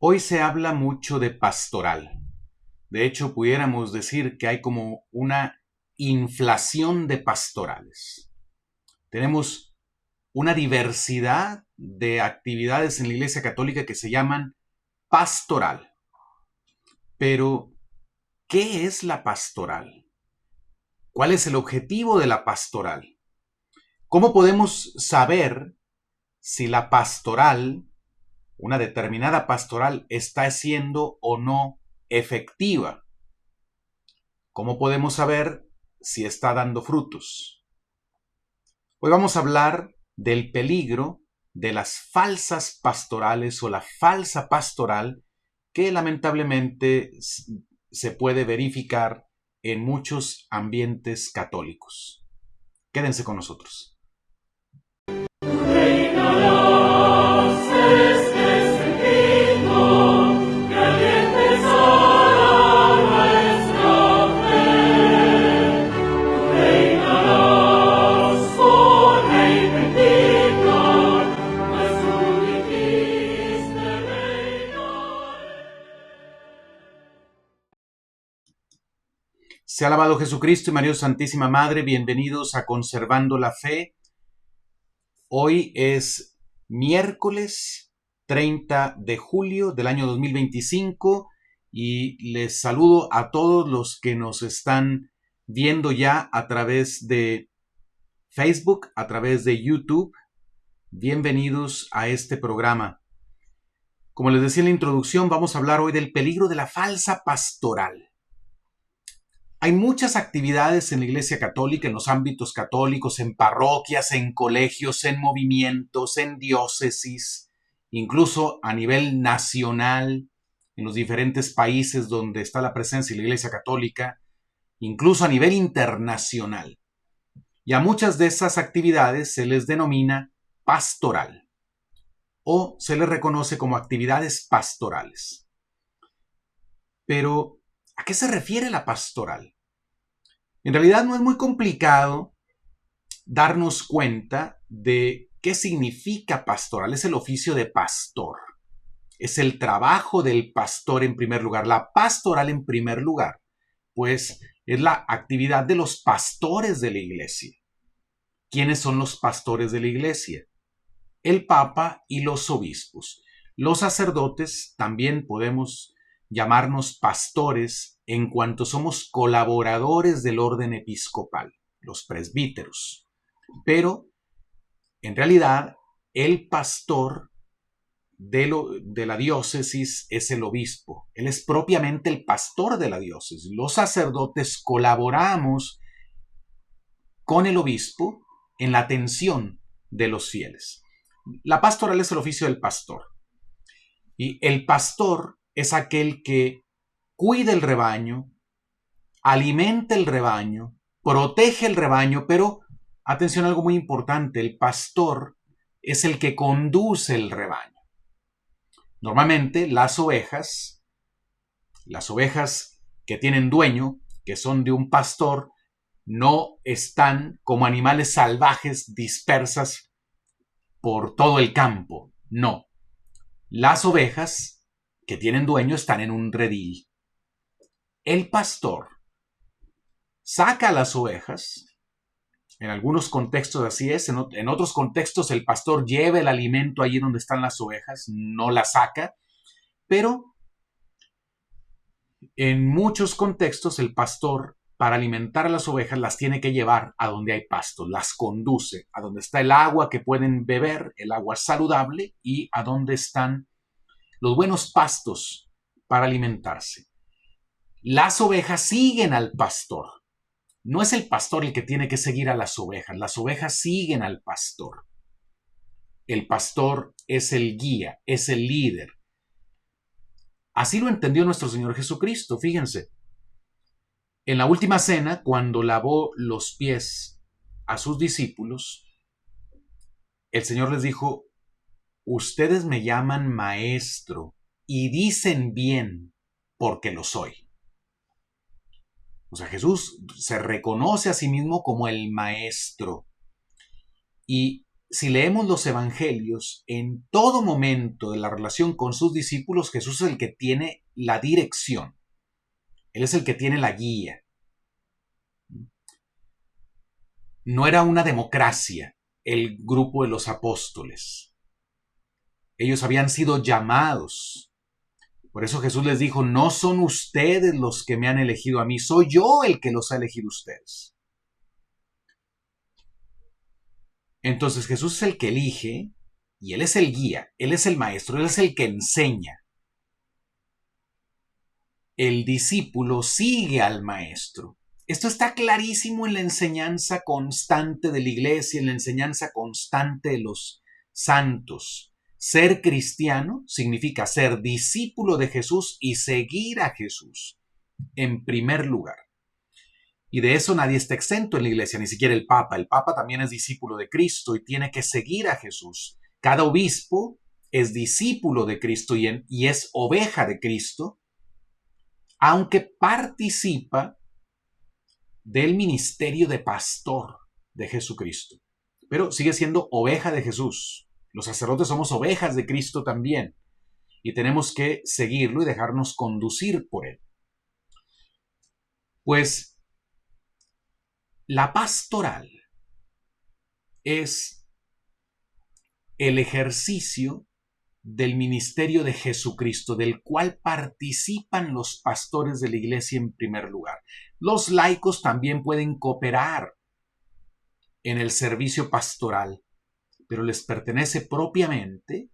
Hoy se habla mucho de pastoral. De hecho, pudiéramos decir que hay como una inflación de pastorales. Tenemos una diversidad de actividades en la Iglesia Católica que se llaman pastoral. Pero, ¿qué es la pastoral? ¿Cuál es el objetivo de la pastoral? ¿Cómo podemos saber si la pastoral, una determinada pastoral, está siendo o no efectiva? ¿Cómo podemos saber si está dando frutos? Hoy vamos a hablar del peligro de las falsas pastorales o la falsa pastoral que lamentablemente se puede verificar en muchos ambientes católicos. Quédense con nosotros. Sea alabado Jesucristo y María Santísima Madre, bienvenidos a Conservando la Fe. Hoy es miércoles 30 de julio del año 2025 y les saludo a todos los que nos están viendo ya a través de Facebook, a través de YouTube. Bienvenidos a este programa. Como les decía en la introducción, vamos a hablar hoy del peligro de la falsa pastoral. Hay muchas actividades en la Iglesia Católica, en los ámbitos católicos, en parroquias, en colegios, en movimientos, en diócesis, incluso a nivel nacional, en los diferentes países donde está la presencia de la Iglesia Católica, incluso a nivel internacional. Y a muchas de esas actividades se les denomina pastoral o se les reconoce como actividades pastorales. Pero, ¿a qué se refiere la pastoral? En realidad no es muy complicado darnos cuenta de qué significa pastoral. Es el oficio de pastor. Es el trabajo del pastor en primer lugar. La pastoral en primer lugar, pues es la actividad de los pastores de la iglesia. ¿Quiénes son los pastores de la iglesia? El Papa y los obispos. Los sacerdotes también podemos llamarnos pastores en cuanto somos colaboradores del orden episcopal, los presbíteros. Pero, en realidad, el pastor de la diócesis es el obispo. Él es propiamente el pastor de la diócesis. Los sacerdotes colaboramos con el obispo en la atención de los fieles. La pastoral es el oficio del pastor. Y el pastor es aquel que cuida el rebaño, alimenta el rebaño, protege el rebaño, pero, atención a algo muy importante, el pastor es el que conduce el rebaño. Normalmente las ovejas que tienen dueño, que son de un pastor, no están como animales salvajes dispersas por todo el campo. No. Las ovejas que tienen dueño están en un redil. El pastor saca a las ovejas. En algunos contextos así es, en otros contextos el pastor lleva el alimento allí donde están las ovejas, no las saca, pero en muchos contextos el pastor, para alimentar a las ovejas, las tiene que llevar a donde hay pastos, las conduce a donde está el agua que pueden beber, el agua saludable, y a donde están los buenos pastos para alimentarse. Las ovejas siguen al pastor. No es el pastor el que tiene que seguir a las ovejas siguen al pastor. El pastor es el guía, es el líder. Así lo entendió nuestro Señor Jesucristo, fíjense. En la última cena, cuando lavó los pies a sus discípulos, el Señor les dijo: ustedes me llaman maestro y dicen bien porque lo soy. O sea, Jesús se reconoce a sí mismo como el maestro. Y si leemos los evangelios, en todo momento de la relación con sus discípulos, Jesús es el que tiene la dirección. Él es el que tiene la guía. No era una democracia el grupo de los apóstoles. Ellos habían sido llamados. Por eso Jesús les dijo, no son ustedes los que me han elegido a mí, soy yo el que los ha elegido a ustedes. Entonces Jesús es el que elige y Él es el guía, Él es el maestro, Él es el que enseña. El discípulo sigue al maestro. Esto está clarísimo en la enseñanza constante de la iglesia, en la enseñanza constante de los santos. Ser cristiano significa ser discípulo de Jesús y seguir a Jesús en primer lugar. Y de eso nadie está exento en la iglesia, ni siquiera el Papa. El Papa también es discípulo de Cristo y tiene que seguir a Jesús. Cada obispo es discípulo de Cristo y es oveja de Cristo, aunque participa del ministerio de pastor de Jesucristo. Pero sigue siendo oveja de Jesús. Los sacerdotes somos ovejas de Cristo también. Y tenemos que seguirlo y dejarnos conducir por él. Pues la pastoral es el ejercicio del ministerio de Jesucristo, del cual participan los pastores de la iglesia en primer lugar. Los laicos también pueden cooperar en el servicio pastoral, pero les pertenece propiamente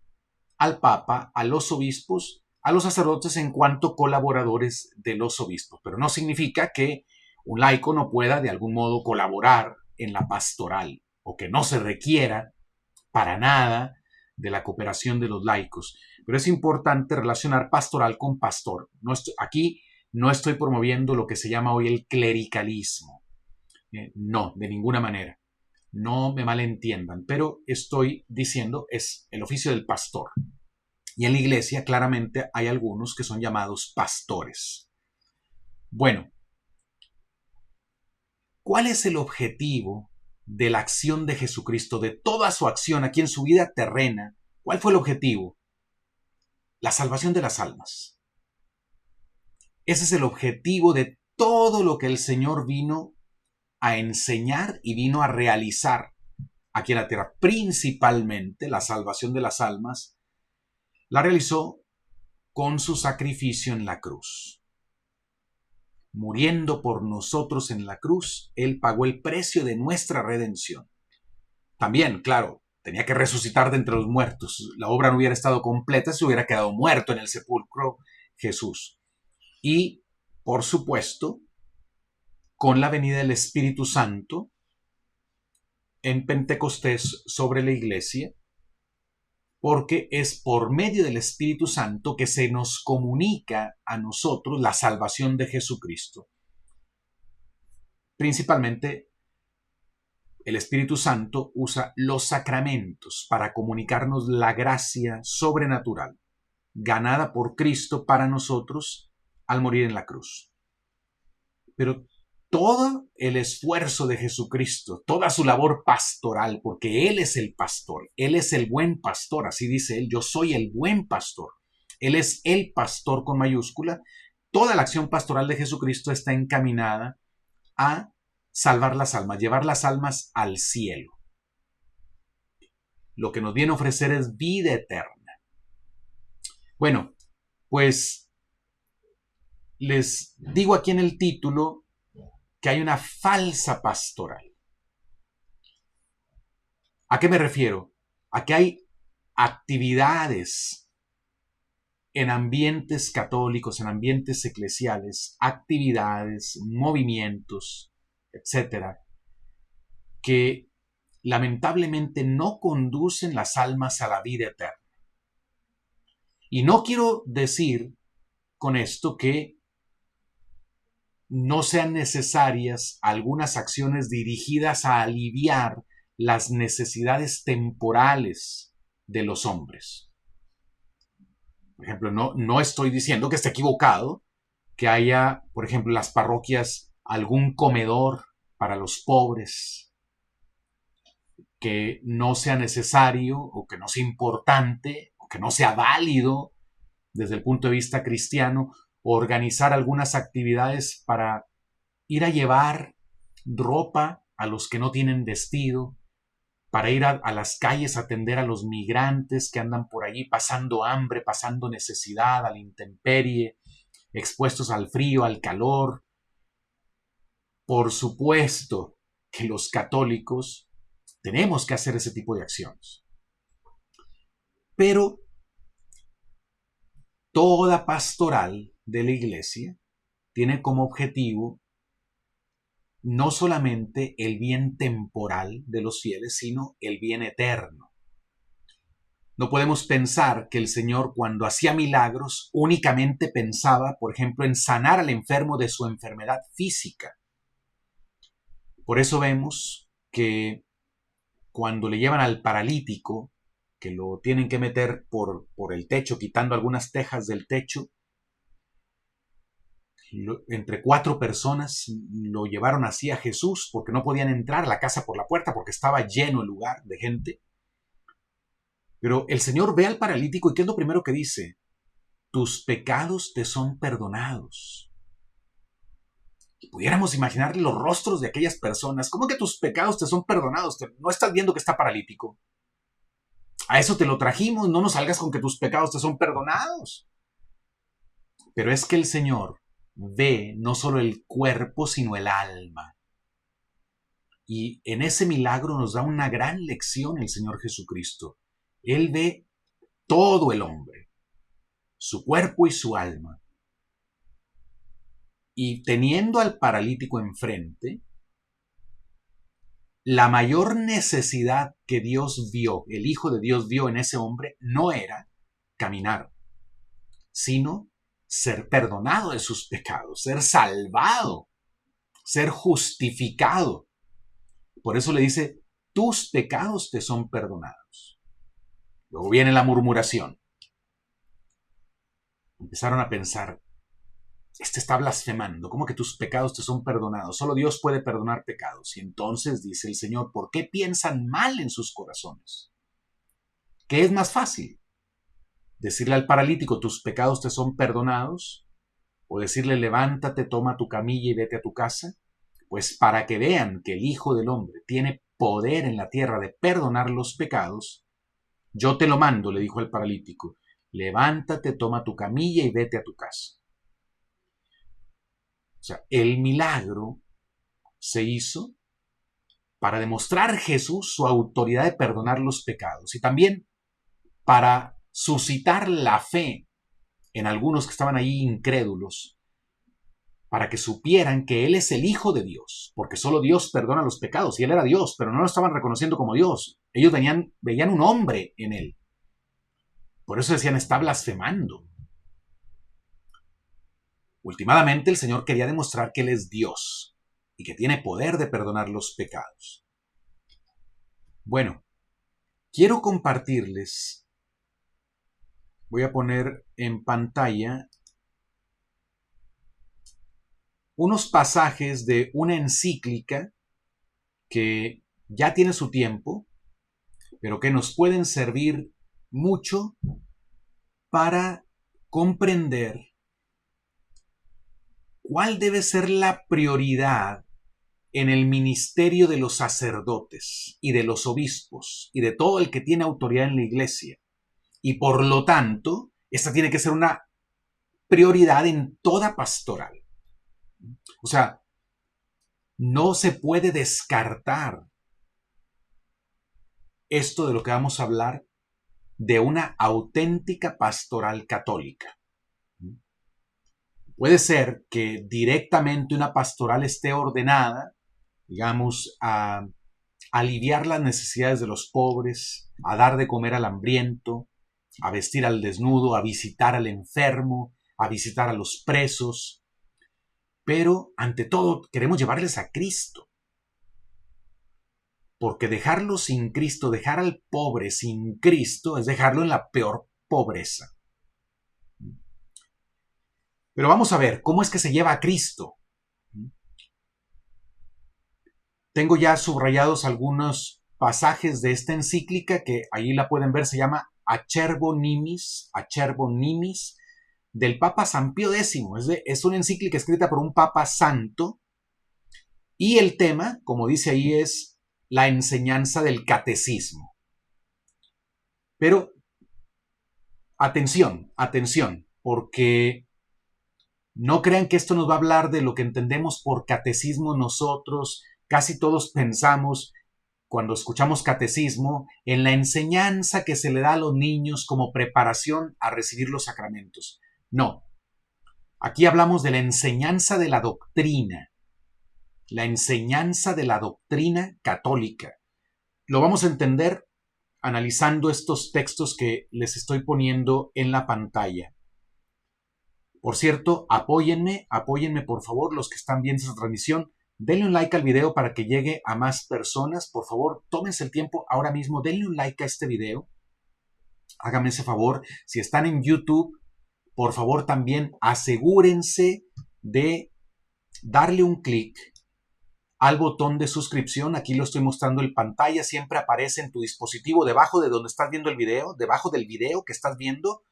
al Papa, a los obispos, a los sacerdotes en cuanto colaboradores de los obispos. Pero no significa que un laico no pueda de algún modo colaborar en la pastoral o que no se requiera para nada de la cooperación de los laicos. Pero es importante relacionar pastoral con pastor. Aquí no estoy promoviendo lo que se llama hoy el clericalismo. No, de ninguna manera. No me malentiendan, pero estoy diciendo es el oficio del pastor. Y en la iglesia claramente hay algunos que son llamados pastores. Bueno, ¿cuál es el objetivo de la acción de Jesucristo, de toda su acción aquí en su vida terrena? ¿Cuál fue el objetivo? La salvación de las almas. Ese es el objetivo de todo lo que el Señor vino a enseñar y vino a realizar aquí en la tierra. Principalmente la salvación de las almas la realizó con su sacrificio en la cruz. Muriendo por nosotros en la cruz, Él pagó el precio de nuestra redención. También, claro, tenía que resucitar de entre los muertos. La obra no hubiera estado completa si hubiera quedado muerto en el sepulcro Jesús. Y, por supuesto, con la venida del Espíritu Santo en Pentecostés sobre la iglesia, porque es por medio del Espíritu Santo que se nos comunica a nosotros la salvación de Jesucristo. Principalmente, el Espíritu Santo usa los sacramentos para comunicarnos la gracia sobrenatural, ganada por Cristo para nosotros al morir en la cruz. Pero todo el esfuerzo de Jesucristo, toda su labor pastoral, porque Él es el pastor, Él es el buen pastor, así dice Él, yo soy el buen pastor. Él es el pastor con mayúscula. Toda la acción pastoral de Jesucristo está encaminada a salvar las almas, llevar las almas al cielo. Lo que nos viene a ofrecer es vida eterna. Bueno, pues les digo aquí en el título que hay una falsa pastoral. ¿A qué me refiero? A que hay actividades en ambientes católicos, en ambientes eclesiales, actividades, movimientos, etcétera, que lamentablemente no conducen las almas a la vida eterna. Y no quiero decir con esto que no sean necesarias algunas acciones dirigidas a aliviar las necesidades temporales de los hombres. Por ejemplo, no estoy diciendo que esté equivocado que haya, por ejemplo, en las parroquias algún comedor para los pobres. que no sea necesario o que no sea importante o que no sea válido desde el punto de vista cristiano organizar algunas actividades para ir a llevar ropa a los que no tienen vestido, para ir a las calles a atender a los migrantes que andan por allí pasando hambre, pasando necesidad, a la intemperie, expuestos al frío, al calor. Por supuesto que los católicos tenemos que hacer ese tipo de acciones. Pero toda pastoral de la iglesia tiene como objetivo no solamente el bien temporal de los fieles, sino el bien eterno. No podemos pensar que el Señor, cuando hacía milagros, únicamente pensaba, por ejemplo, en sanar al enfermo de su enfermedad física. Por eso vemos que cuando le llevan al paralítico, que lo tienen que meter por el techo, quitando algunas tejas del techo, entre 4 personas lo llevaron así a Jesús porque no podían entrar a la casa por la puerta porque estaba lleno el lugar de gente. Pero el Señor ve al paralítico y ¿qué es lo primero que dice? Tus pecados te son perdonados. Y pudiéramos imaginar los rostros de aquellas personas. ¿Cómo que tus pecados te son perdonados? ¿No estás viendo que está paralítico? A eso te lo trajimos, no nos salgas con que tus pecados te son perdonados. Pero es que el Señor ve no solo el cuerpo, sino el alma. Y en ese milagro nos da una gran lección el Señor Jesucristo. Él ve todo el hombre, su cuerpo y su alma. Y teniendo al paralítico enfrente, la mayor necesidad que Dios vio, el Hijo de Dios vio en ese hombre, no era caminar, sino ser perdonado de sus pecados, ser salvado, ser justificado. Por eso le dice, tus pecados te son perdonados. Luego viene la murmuración. Empezaron a pensar, este está blasfemando, ¿cómo que tus pecados te son perdonados? Solo Dios puede perdonar pecados. Y entonces dice el Señor, ¿por qué piensan mal en sus corazones? ¿Qué es más fácil? ¿Decirle al paralítico, tus pecados te son perdonados? ¿O decirle, levántate, toma tu camilla y vete a tu casa? Pues para que vean que el Hijo del Hombre tiene poder en la tierra de perdonar los pecados, yo te lo mando, le dijo al paralítico, levántate, toma tu camilla y vete a tu casa. O sea, el milagro se hizo para demostrar Jesús su autoridad de perdonar los pecados y también para suscitar la fe en algunos que estaban allí incrédulos, para que supieran que Él es el Hijo de Dios, porque solo Dios perdona los pecados, y Él era Dios, pero no lo estaban reconociendo como Dios. Ellos veían un hombre en Él. Por eso decían, está blasfemando. Últimamente el Señor quería demostrar que Él es Dios y que tiene poder de perdonar los pecados. Bueno, quiero compartirles, voy a poner en pantalla unos pasajes de una encíclica que ya tiene su tiempo, pero que nos pueden servir mucho para comprender cuál debe ser la prioridad en el ministerio de los sacerdotes y de los obispos y de todo el que tiene autoridad en la iglesia. Y por lo tanto, esta tiene que ser una prioridad en toda pastoral. O sea, no se puede descartar esto de lo que vamos a hablar de una auténtica pastoral católica. Puede ser que directamente una pastoral esté ordenada, digamos, a aliviar las necesidades de los pobres, a dar de comer al hambriento, a vestir al desnudo, a visitar al enfermo, a visitar a los presos. Pero, ante todo, queremos llevarles a Cristo. Porque dejarlo sin Cristo, dejar al pobre sin Cristo, es dejarlo en la peor pobreza. Pero vamos a ver, ¿cómo es que se lleva a Cristo? Tengo ya subrayados algunos pasajes de esta encíclica, que ahí la pueden ver, se llama Acervo Nimis, del Papa San Pío X. Es una encíclica escrita por un Papa santo, y el tema, como dice ahí, es la enseñanza del catecismo. Pero atención, porque no crean que esto nos va a hablar de lo que entendemos por catecismo nosotros. Casi todos pensamos, cuando escuchamos catecismo, en la enseñanza que se le da a los niños como preparación a recibir los sacramentos. No. Aquí hablamos de la enseñanza de la doctrina católica. Lo vamos a entender analizando estos textos que les estoy poniendo en la pantalla. Por cierto, apóyenme por favor, los que están viendo esta transmisión. Denle un like al video para que llegue a más personas. Por favor, tómense el tiempo ahora mismo, denle un like a este video. Háganme ese favor. Si están en YouTube, por favor también asegúrense de darle un clic al botón de suscripción. Aquí lo estoy mostrando en pantalla. Siempre aparece en tu dispositivo, debajo de donde estás viendo el video, debajo del video que estás viendo,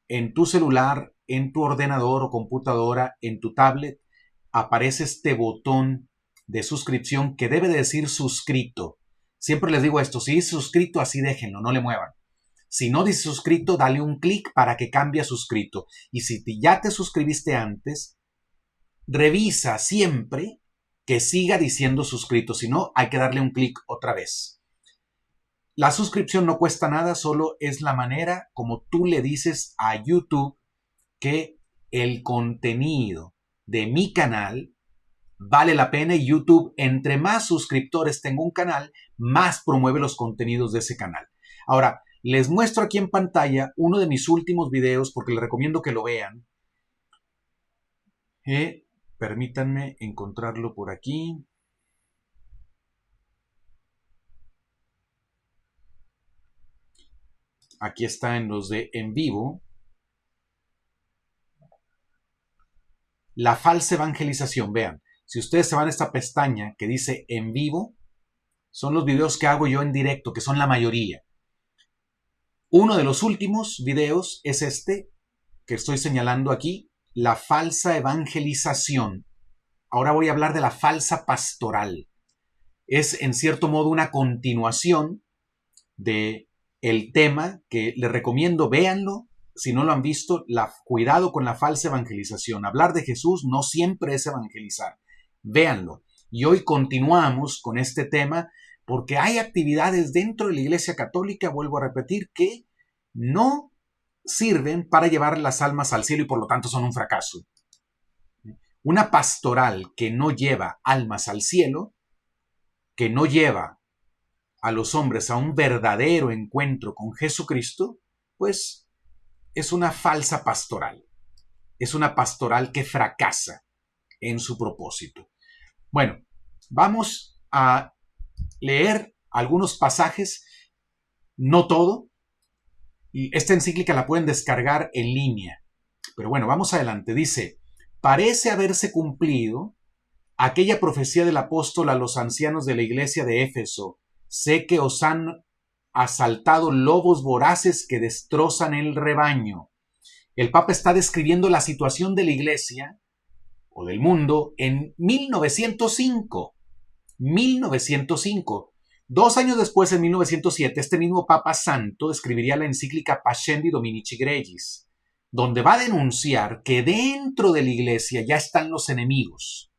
en tu celular, en tu ordenador o computadora, en tu tablet, aparece este botón de suscripción que debe de decir suscrito. Siempre les digo esto, si dice suscrito, así déjenlo, no le muevan. Si no dice suscrito, dale un clic para que cambie a suscrito. Y si ya te suscribiste antes, revisa siempre que siga diciendo suscrito. Si no, hay que darle un clic otra vez. La suscripción no cuesta nada, solo es la manera como tú le dices a YouTube que el contenido de mi canal vale la pena, y YouTube, entre más suscriptores tenga un canal, más promueve los contenidos de ese canal. Ahora, les muestro aquí en pantalla uno de mis últimos videos porque les recomiendo que lo vean. Permítanme encontrarlo por aquí. Aquí está en los de en vivo. La falsa evangelización. Vean, si ustedes se van a esta pestaña que dice en vivo, son los videos que hago yo en directo, que son la mayoría. Uno de los últimos videos es este que estoy señalando aquí, la falsa evangelización. Ahora voy a hablar de la falsa pastoral. Es en cierto modo una continuación de el tema que les recomiendo, véanlo. Si no lo han visto, cuidado con la falsa evangelización. Hablar de Jesús no siempre es evangelizar. Véanlo. Y hoy continuamos con este tema porque hay actividades dentro de la Iglesia Católica, vuelvo a repetir, que no sirven para llevar las almas al cielo y por lo tanto son un fracaso. Una pastoral que no lleva almas al cielo, que no lleva a los hombres a un verdadero encuentro con Jesucristo, pues es una falsa pastoral. Es una pastoral que fracasa en su propósito. Bueno, vamos a leer algunos pasajes, no todo, y esta encíclica la pueden descargar en línea. Pero bueno, vamos adelante. Dice, parece haberse cumplido aquella profecía del apóstol a los ancianos de la iglesia de Éfeso. Sé que os han asaltado lobos voraces que destrozan el rebaño. El Papa está describiendo la situación de la iglesia o del mundo en 1905. 2 años después, en 1907, este mismo Papa Santo escribiría la encíclica Pascendi Dominici Gregis, donde va a denunciar que dentro de la iglesia ya están los enemigos.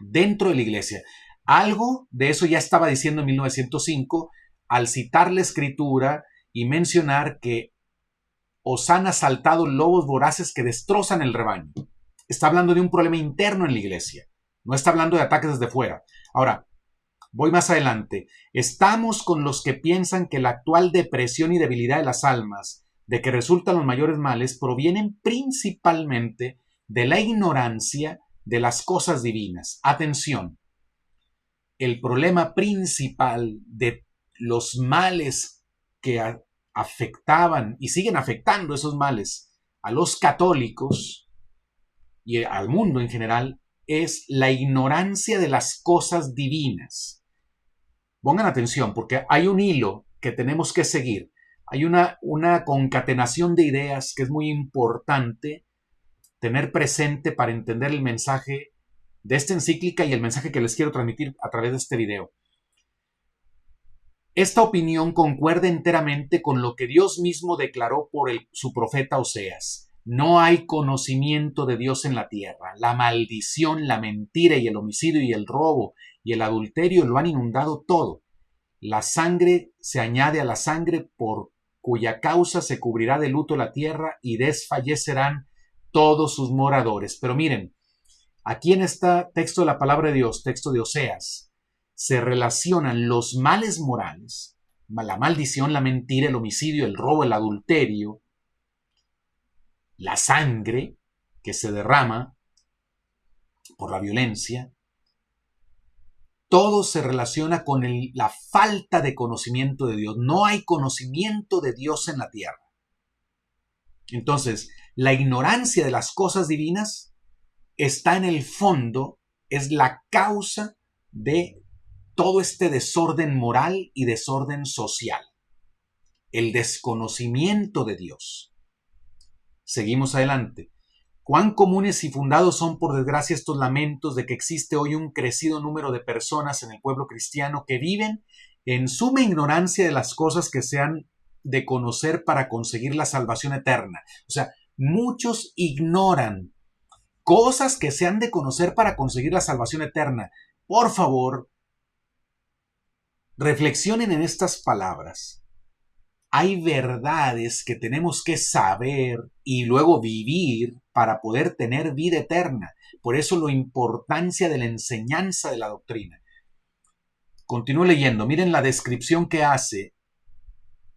Dentro de la iglesia. Algo de eso ya estaba diciendo en 1905 al citar la escritura y mencionar que os han asaltado lobos voraces que destrozan el rebaño. Está hablando de un problema interno en la iglesia. No está hablando de ataques desde fuera. Ahora, voy más adelante. Estamos con los que piensan que la actual depresión y debilidad de las almas, de que resultan los mayores males, provienen principalmente de la ignorancia de las cosas divinas. Atención. El problema principal de los males que afectaban y siguen afectando esos males a los católicos y al mundo en general es la ignorancia de las cosas divinas. Pongan atención porque hay un hilo que tenemos que seguir. Hay una concatenación de ideas que es muy importante tener presente para entender el mensaje de esta encíclica y el mensaje que les quiero transmitir a través de este video. Esta opinión concuerda enteramente con lo que Dios mismo declaró por su profeta Oseas. No hay conocimiento de Dios en la tierra. La maldición, la mentira y el homicidio y el robo y el adulterio lo han inundado todo. La sangre se añade a la sangre por cuya causa se cubrirá de luto la tierra y desfallecerán todos sus moradores. Pero miren, aquí en este texto de la palabra de Dios, texto de Oseas, se relacionan los males morales, la maldición, la mentira, el homicidio, el robo, el adulterio, la sangre que se derrama por la violencia. Todo se relaciona con la falta de conocimiento de Dios. No hay conocimiento de Dios en la tierra. Entonces, la ignorancia de las cosas divinas está en el fondo, es la causa de todo este desorden moral y desorden social. El desconocimiento de Dios. Seguimos adelante. Cuán comunes y fundados son, por desgracia, estos lamentos de que existe hoy un crecido número de personas en el pueblo cristiano que viven en suma ignorancia de las cosas que se han de conocer para conseguir la salvación eterna. O sea, muchos ignoran cosas que se han de conocer para conseguir la salvación eterna. Por favor, reflexionen en estas palabras. Hay verdades que tenemos que saber y luego vivir para poder tener vida eterna. Por eso la importancia de la enseñanza de la doctrina. Continúo leyendo. Miren la descripción que hace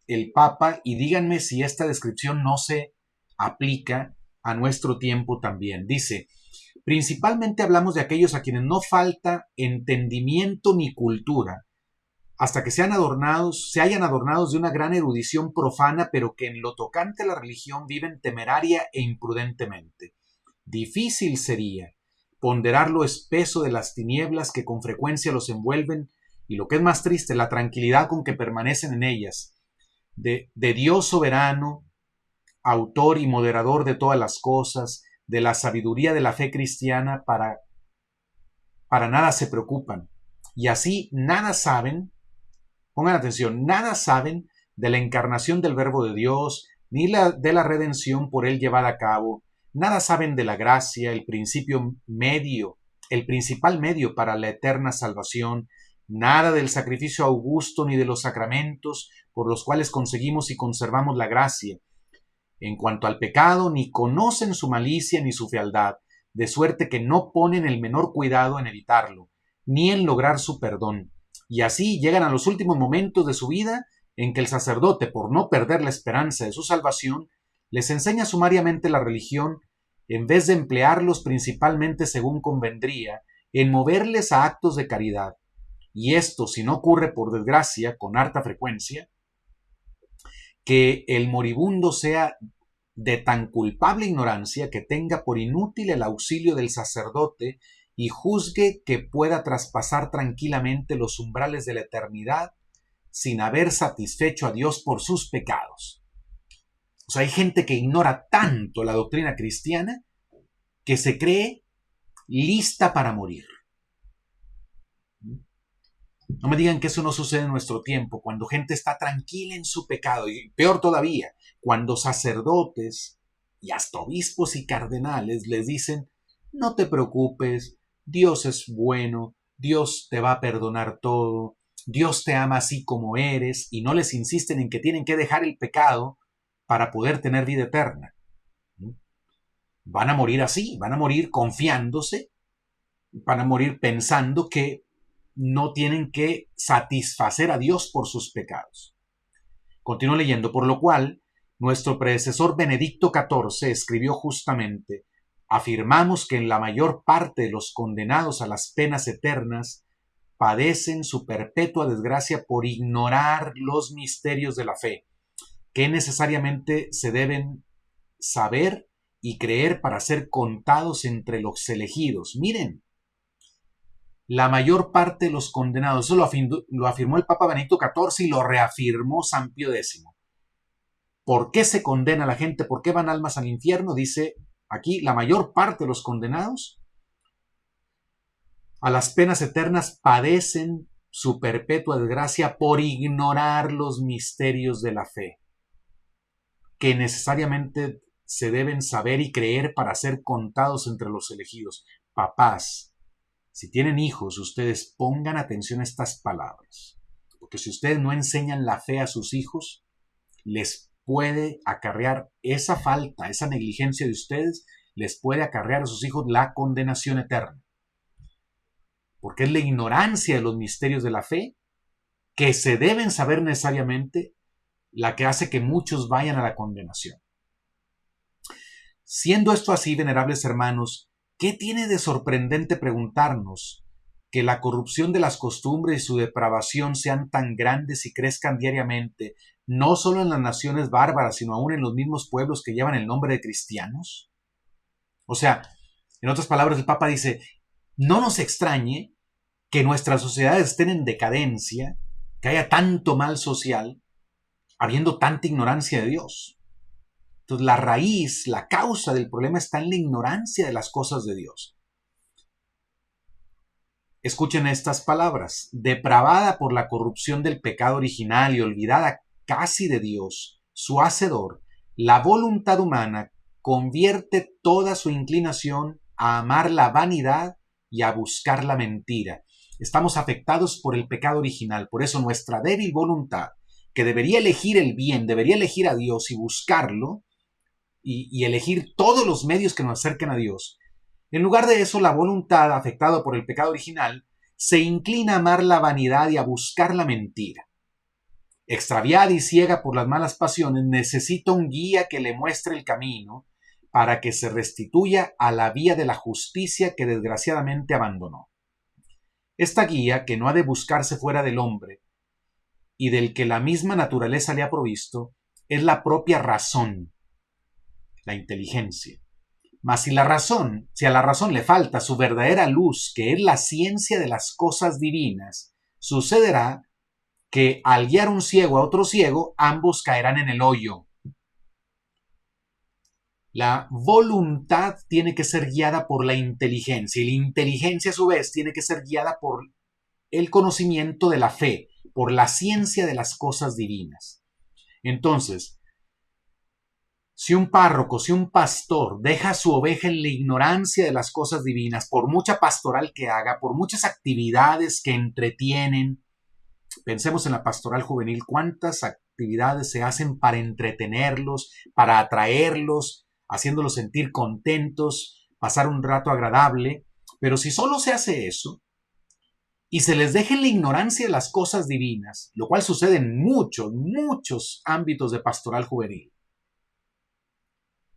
el Papa y díganme si esta descripción no se aplica a nuestro tiempo también. Dice, principalmente hablamos de aquellos a quienes no falta entendimiento ni cultura, hasta que se hayan adornados de una gran erudición profana, pero que en lo tocante a la religión viven temeraria e imprudentemente. Difícil sería ponderar lo espeso de las tinieblas que con frecuencia los envuelven y, lo que es más triste, la tranquilidad con que permanecen en ellas, de Dios soberano, autor y moderador de todas las cosas, de la sabiduría de la fe cristiana, para nada se preocupan, y así nada saben. Pongan atención, nada saben de la encarnación del Verbo de Dios, ni de la redención por él llevada a cabo. Nada saben de la gracia, el principal medio para la eterna salvación. Nada del sacrificio augusto ni de los sacramentos por los cuales conseguimos y conservamos la gracia. En cuanto al pecado, ni conocen su malicia ni su fealdad, de suerte que no ponen el menor cuidado en evitarlo, ni en lograr su perdón. Y así llegan a los últimos momentos de su vida en que el sacerdote, por no perder la esperanza de su salvación, les enseña sumariamente la religión en vez de emplearlos principalmente según convendría en moverles a actos de caridad. Y esto, si no ocurre por desgracia con harta frecuencia, que el moribundo sea de tan culpable ignorancia que tenga por inútil el auxilio del sacerdote y juzgue que pueda traspasar tranquilamente los umbrales de la eternidad sin haber satisfecho a Dios por sus pecados. O sea, hay gente que ignora tanto la doctrina cristiana que se cree lista para morir. No me digan que eso no sucede en nuestro tiempo, cuando gente está tranquila en su pecado, y peor todavía, cuando sacerdotes y hasta obispos y cardenales les dicen, no te preocupes, Dios es bueno, Dios te va a perdonar todo, Dios te ama así como eres, y no les insisten en que tienen que dejar el pecado para poder tener vida eterna. Van a morir así, van a morir confiándose, van a morir pensando que no tienen que satisfacer a Dios por sus pecados. Continúo leyendo, por lo cual nuestro predecesor Benedicto XIV escribió justamente, afirmamos que en la mayor parte de los condenados a las penas eternas padecen su perpetua desgracia por ignorar los misterios de la fe, que necesariamente se deben saber y creer para ser contados entre los elegidos. Miren, la mayor parte de los condenados, eso lo afirmó el Papa Benedicto XIV y lo reafirmó San Pío X. ¿Por qué se condena a la gente? ¿Por qué van almas al infierno? Dice aquí, la mayor parte de los condenados a las penas eternas padecen su perpetua desgracia por ignorar los misterios de la fe, que necesariamente se deben saber y creer para ser contados entre los elegidos. Papás, si tienen hijos, ustedes pongan atención a estas palabras, porque si ustedes no enseñan la fe a sus hijos, les puede acarrear esa falta, esa negligencia de ustedes, les puede acarrear a sus hijos la condenación eterna. Porque es la ignorancia de los misterios de la fe, que se deben saber necesariamente, la que hace que muchos vayan a la condenación. Siendo esto así, venerables hermanos, ¿qué tiene de sorprendente preguntarnos que la corrupción de las costumbres y su depravación sean tan grandes y crezcan diariamente, no solo en las naciones bárbaras, sino aún en los mismos pueblos que llevan el nombre de cristianos? O sea, en otras palabras, el Papa dice, no nos extrañe que nuestras sociedades estén en decadencia, que haya tanto mal social, habiendo tanta ignorancia de Dios. Entonces, la raíz, la causa del problema está en la ignorancia de las cosas de Dios. Escuchen estas palabras: depravada por la corrupción del pecado original y olvidada casi de Dios, su hacedor, la voluntad humana convierte toda su inclinación a amar la vanidad y a buscar la mentira. Estamos afectados por el pecado original, por eso nuestra débil voluntad, que debería elegir el bien, debería elegir a Dios y buscarlo, y elegir todos los medios que nos acerquen a Dios. En lugar de eso, la voluntad, afectada por el pecado original, se inclina a amar la vanidad y a buscar la mentira. Extraviada y ciega por las malas pasiones, necesita un guía que le muestre el camino para que se restituya a la vía de la justicia que desgraciadamente abandonó. Esta guía, que no ha de buscarse fuera del hombre y del que la misma naturaleza le ha provisto, es la propia razón, la inteligencia. Mas si a la razón le falta su verdadera luz, que es la ciencia de las cosas divinas, sucederá que al guiar un ciego a otro ciego, ambos caerán en el hoyo. La voluntad tiene que ser guiada por la inteligencia, y la inteligencia a su vez tiene que ser guiada por el conocimiento de la fe, por la ciencia de las cosas divinas. Entonces, si un párroco, si un pastor deja a su oveja en la ignorancia de las cosas divinas, por mucha pastoral que haga, por muchas actividades que entretienen, pensemos en la pastoral juvenil, cuántas actividades se hacen para entretenerlos, para atraerlos, haciéndolos sentir contentos, pasar un rato agradable. Pero si solo se hace eso y se les deja en la ignorancia de las cosas divinas, lo cual sucede en muchos ámbitos de pastoral juvenil,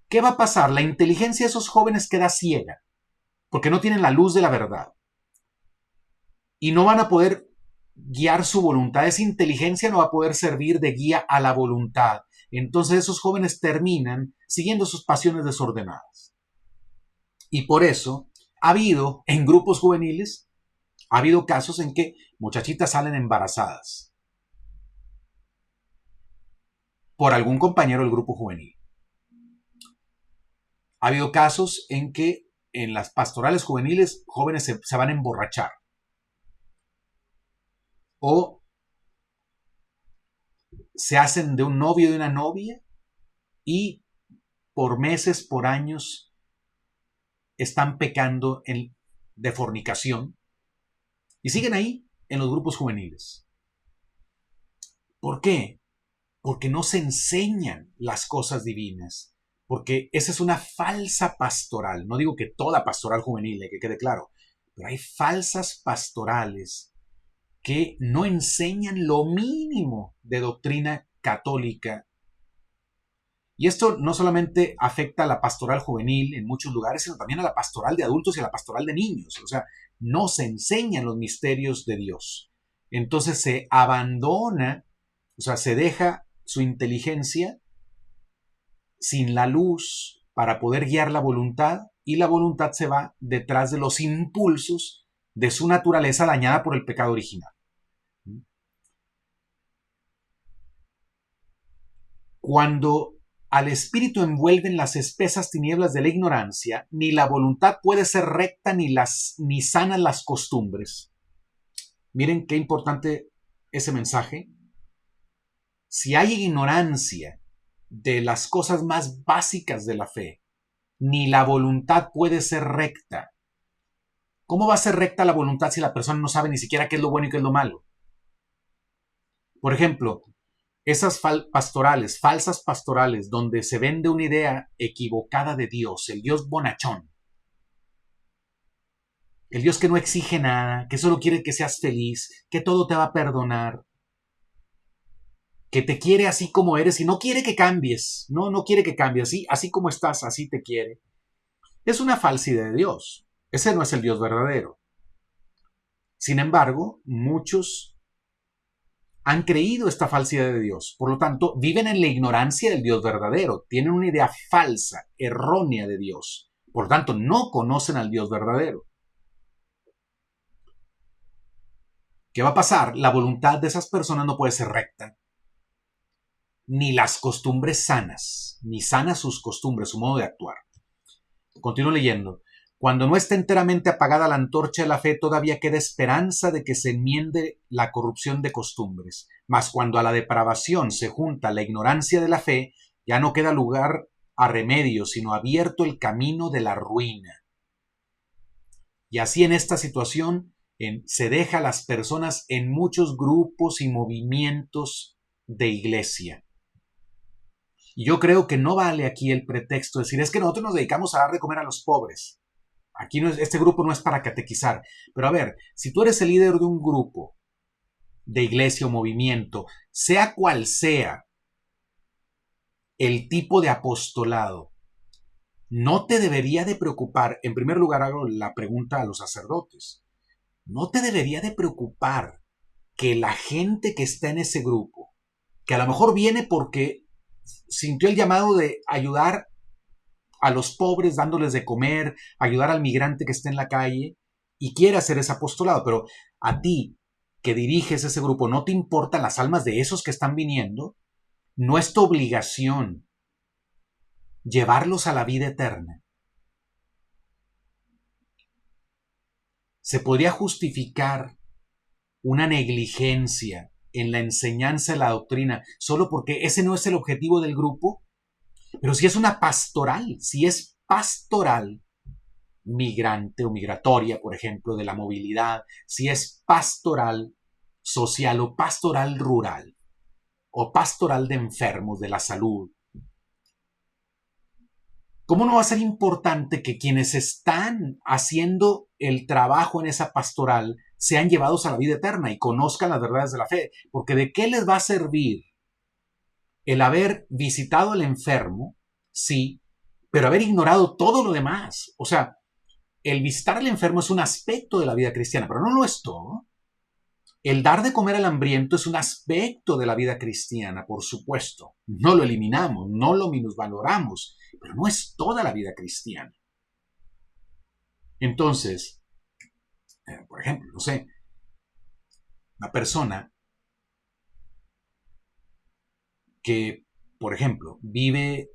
¿qué va a pasar? La inteligencia de esos jóvenes queda ciega, porque no tienen la luz de la verdad. Y no van a poder guiar su voluntad. Esa inteligencia no va a poder servir de guía a la voluntad. Entonces esos jóvenes terminan siguiendo sus pasiones desordenadas. Y por eso ha habido en grupos juveniles, ha habido casos en que muchachitas salen embarazadas por algún compañero del grupo juvenil. Ha habido casos en que en las pastorales juveniles jóvenes se van a emborrachar. O se hacen de un novio y de una novia y por meses, por años, están pecando de fornicación y siguen ahí en los grupos juveniles. ¿Por qué? Porque no se enseñan las cosas divinas. Porque esa es una falsa pastoral. No digo que toda pastoral juvenil, que quede claro, pero hay falsas pastorales que no enseñan lo mínimo de doctrina católica. Y esto no solamente afecta a la pastoral juvenil en muchos lugares, sino también a la pastoral de adultos y a la pastoral de niños. O sea, no se enseñan los misterios de Dios. Entonces se abandona, o sea, se deja su inteligencia sin la luz para poder guiar la voluntad, y la voluntad se va detrás de los impulsos de su naturaleza dañada por el pecado original. Cuando al espíritu envuelven las espesas tinieblas de la ignorancia, ni la voluntad puede ser recta ni sanas las costumbres. Miren qué importante ese mensaje. Si hay ignorancia de las cosas más básicas de la fe, ni la voluntad puede ser recta. ¿Cómo va a ser recta la voluntad si la persona no sabe ni siquiera qué es lo bueno y qué es lo malo? Por ejemplo, esas falsas pastorales, donde se vende una idea equivocada de Dios, el Dios bonachón, el Dios que no exige nada, que solo quiere que seas feliz, que todo te va a perdonar, que te quiere así como eres y no quiere que cambies, no quiere que cambies, así como estás, así te quiere. Es una falsidad de Dios. Ese no es el Dios verdadero. Sin embargo, muchos han creído esta falsidad de Dios. Por lo tanto, viven en la ignorancia del Dios verdadero. Tienen una idea falsa, errónea de Dios. Por lo tanto, no conocen al Dios verdadero. ¿Qué va a pasar? La voluntad de esas personas no puede ser recta. Ni las costumbres sanas, ni sanas sus costumbres, su modo de actuar. Continúo leyendo. Cuando no está enteramente apagada la antorcha de la fe, todavía queda esperanza de que se enmiende la corrupción de costumbres. Mas cuando a la depravación se junta la ignorancia de la fe, ya no queda lugar a remedio, sino abierto el camino de la ruina. Y así en esta situación se deja a las personas en muchos grupos y movimientos de iglesia. Y yo creo que no vale aquí el pretexto de decir, es que nosotros nos dedicamos a dar de comer a los pobres. Aquí este grupo no es para catequizar. Pero a ver, si tú eres el líder de un grupo de iglesia o movimiento, sea cual sea el tipo de apostolado, no te debería de preocupar, en primer lugar hago la pregunta a los sacerdotes, no te debería de preocupar que la gente que está en ese grupo, que a lo mejor viene porque sintió el llamado de ayudar a los pobres dándoles de comer, ayudar al migrante que está en la calle y quiere hacer ese apostolado, pero a ti que diriges ese grupo no te importan las almas de esos que están viniendo, no es tu obligación llevarlos a la vida eterna. Se podría justificar una negligencia en la enseñanza de la doctrina solo porque ese no es el objetivo del grupo. Pero si es una pastoral, si es pastoral, migrante o migratoria, por ejemplo, de la movilidad, si es pastoral social o pastoral rural, o pastoral de enfermos, de la salud, ¿cómo no va a ser importante que quienes están haciendo el trabajo en esa pastoral sean llevados a la vida eterna y conozcan las verdades de la fe? Porque ¿de qué les va a servir el haber visitado al enfermo? Sí, pero haber ignorado todo lo demás. O sea, el visitar al enfermo es un aspecto de la vida cristiana, pero no lo es todo. El dar de comer al hambriento es un aspecto de la vida cristiana, por supuesto. No lo eliminamos, no lo minusvaloramos, pero no es toda la vida cristiana. Entonces, por ejemplo, no sé, una persona que, por ejemplo, vive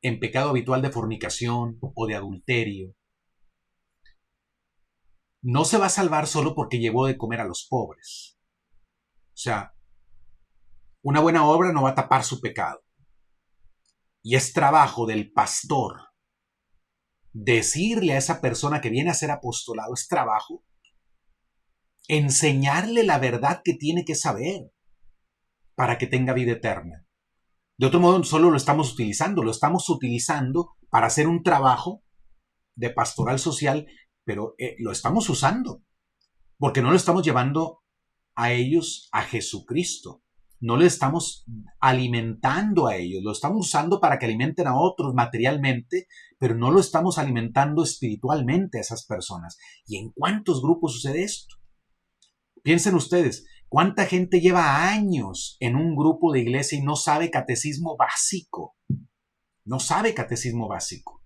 en pecado habitual de fornicación o de adulterio, no se va a salvar solo porque llevó de comer a los pobres. O sea, una buena obra no va a tapar su pecado. Y es trabajo del pastor decirle a esa persona que viene a ser apostolado, es trabajo enseñarle la verdad que tiene que saber para que tenga vida eterna. De otro modo, solo lo estamos utilizando para hacer un trabajo de pastoral social, pero lo estamos usando, porque no lo estamos llevando a ellos a Jesucristo. No le estamos alimentando a ellos, lo estamos usando para que alimenten a otros materialmente, pero no lo estamos alimentando espiritualmente a esas personas. ¿Y en cuántos grupos sucede esto? Piensen ustedes, ¿cuánta gente lleva años en un grupo de iglesia y no sabe catecismo básico? No sabe catecismo básico.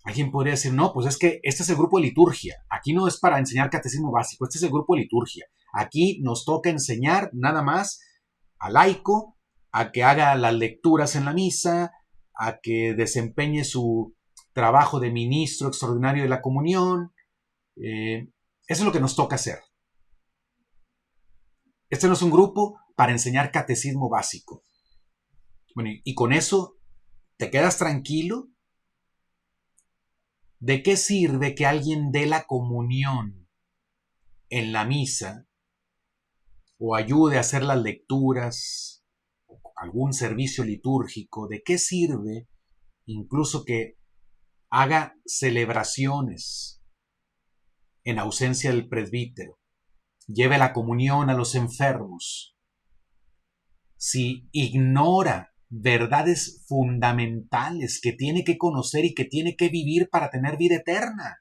Alguien podría decir, no, pues es que este es el grupo de liturgia. Aquí no es para enseñar catecismo básico, este es el grupo de liturgia. Aquí nos toca enseñar nada más al laico a que haga las lecturas en la misa, a que desempeñe su trabajo de ministro extraordinario de la comunión. Eso es lo que nos toca hacer. Este no es un grupo para enseñar catecismo básico. Bueno, y con eso te quedas tranquilo. ¿De qué sirve que alguien dé la comunión en la misa o ayude a hacer las lecturas, algún servicio litúrgico? ¿De qué sirve incluso que haga celebraciones en ausencia del presbítero, lleve la comunión a los enfermos, si ignora verdades fundamentales que tiene que conocer y que tiene que vivir para tener vida eterna?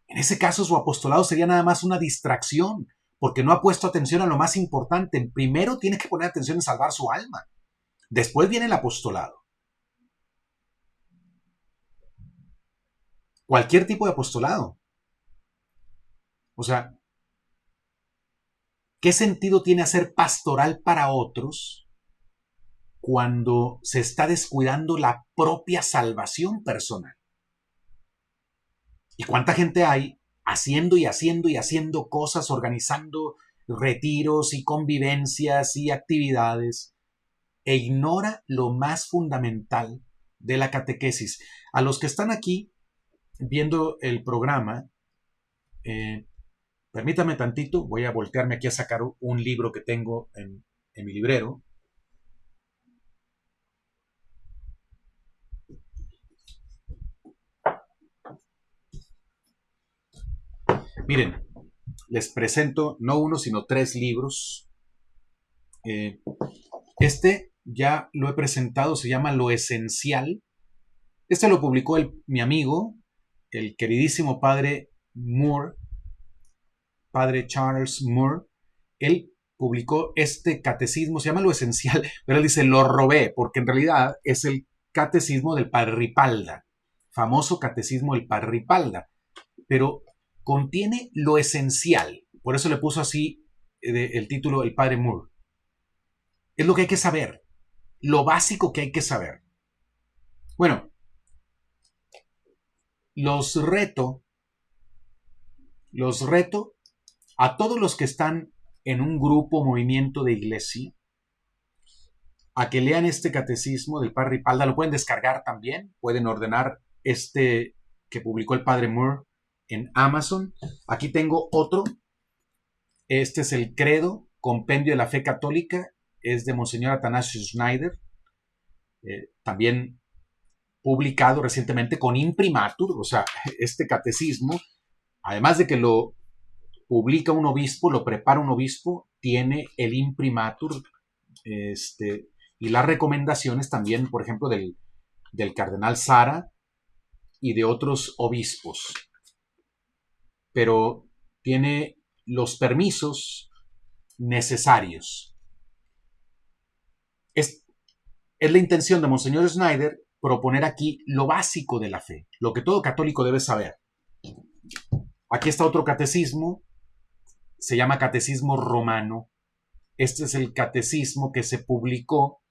En ese caso, su apostolado sería nada más una distracción, porque no ha puesto atención a lo más importante. Primero tiene que poner atención en salvar su alma. Después viene el apostolado. Cualquier tipo de apostolado. O sea, ¿qué sentido tiene hacer pastoral para otros cuando se está descuidando la propia salvación personal? ¿Y cuánta gente hay haciendo y haciendo y haciendo cosas, organizando retiros y convivencias y actividades, e ignora lo más fundamental de la catequesis? A los que están aquí viendo el programa, permítame tantito, voy a voltearme aquí a sacar un libro que tengo en mi librero. Miren, les presento no uno, sino 3 libros. Este ya lo he presentado, se llama Lo Esencial. Este lo publicó mi amigo, el queridísimo padre Moore, padre Charles Moore. Él publicó este catecismo, se llama Lo Esencial, pero él dice, lo robé, porque en realidad es el catecismo del padre Ripalda, famoso catecismo del padre Ripalda, pero contiene lo esencial, por eso le puso así el título el padre Moore. Es lo que hay que saber, lo básico que hay que saber. Bueno, los reto a todos los que están en un grupo, movimiento de iglesia, a que lean este catecismo del padre Ripalda. Lo pueden descargar también, pueden ordenar este que publicó el padre Moore en Amazon. Aquí tengo otro. Este es el Credo, Compendio de la Fe Católica, es de Monseñor Atanasio Schneider, también publicado recientemente con imprimatur. O sea, este catecismo, además de que lo publica un obispo, lo prepara un obispo, tiene el imprimatur, y las recomendaciones también, por ejemplo, del cardenal Sara y de otros obispos. Pero tiene los permisos necesarios. Es la intención de Monseñor Schneider proponer aquí lo básico de la fe, lo que todo católico debe saber. Aquí está otro catecismo, se llama Catecismo Romano. Este es el catecismo que se publicó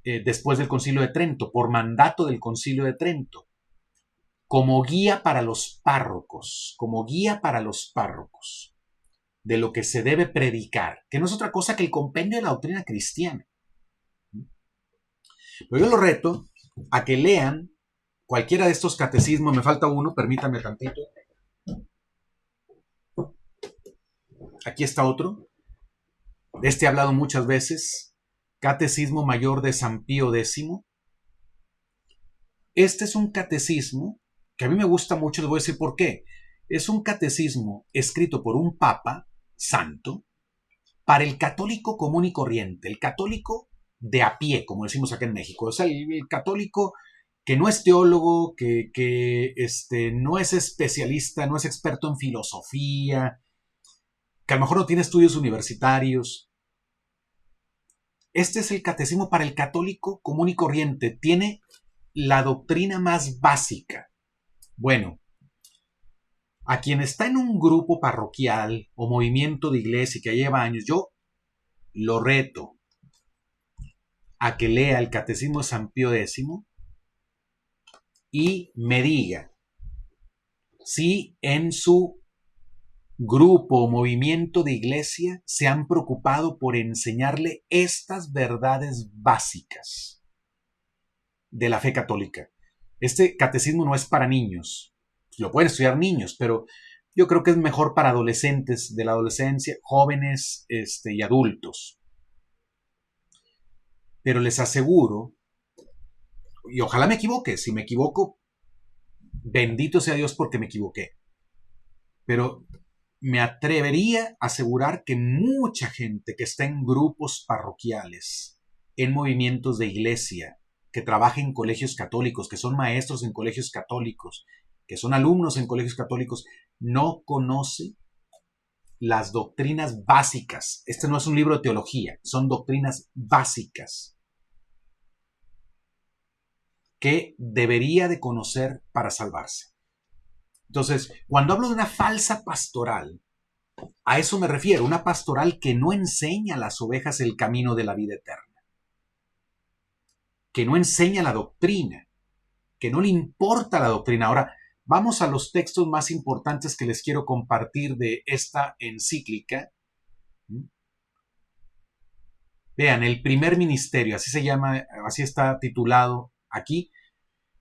después del Concilio de Trento, por mandato del Concilio de Trento, como guía para los párrocos, de lo que se debe predicar, que no es otra cosa que el compendio de la doctrina cristiana. Pero yo lo reto a que lean cualquiera de estos catecismos. Me falta uno, permítanme tantito. Aquí está otro. De este he hablado muchas veces. Catecismo Mayor de San Pío X. Este es un catecismo que a mí me gusta mucho, les voy a decir por qué. Es un catecismo escrito por un papa santo para el católico común y corriente, el católico de a pie, como decimos acá en México. O sea, el católico que no es teólogo, que no es especialista, no es experto en filosofía, que a lo mejor no tiene estudios universitarios. Este es el catecismo para el católico común y corriente. Tiene la doctrina más básica? Bueno, a quien está en un grupo parroquial o movimiento de iglesia que lleva años, yo lo reto a que lea el Catecismo de San Pío X y me diga si en su grupo o movimiento de iglesia se han preocupado por enseñarle estas verdades básicas de la fe católica. Este catecismo no es para niños, lo pueden estudiar niños, pero yo creo que es mejor para adolescentes de la adolescencia, jóvenes y adultos. Pero les aseguro, y ojalá me equivoque, si me equivoco, bendito sea Dios porque me equivoqué. Pero me atrevería a asegurar que mucha gente que está en grupos parroquiales, en movimientos de iglesia, que trabaja en colegios católicos, que son maestros en colegios católicos, que son alumnos en colegios católicos, no conoce las doctrinas básicas. Este no es un libro de teología, son doctrinas básicas que debería de conocer para salvarse. Entonces, cuando hablo de una falsa pastoral, a eso me refiero, una pastoral que no enseña a las ovejas el camino de la vida eterna, que no enseña la doctrina, que no le importa la doctrina. Ahora, vamos a los textos más importantes que les quiero compartir de esta encíclica. Vean, el primer ministerio, así se llama, así está titulado aquí.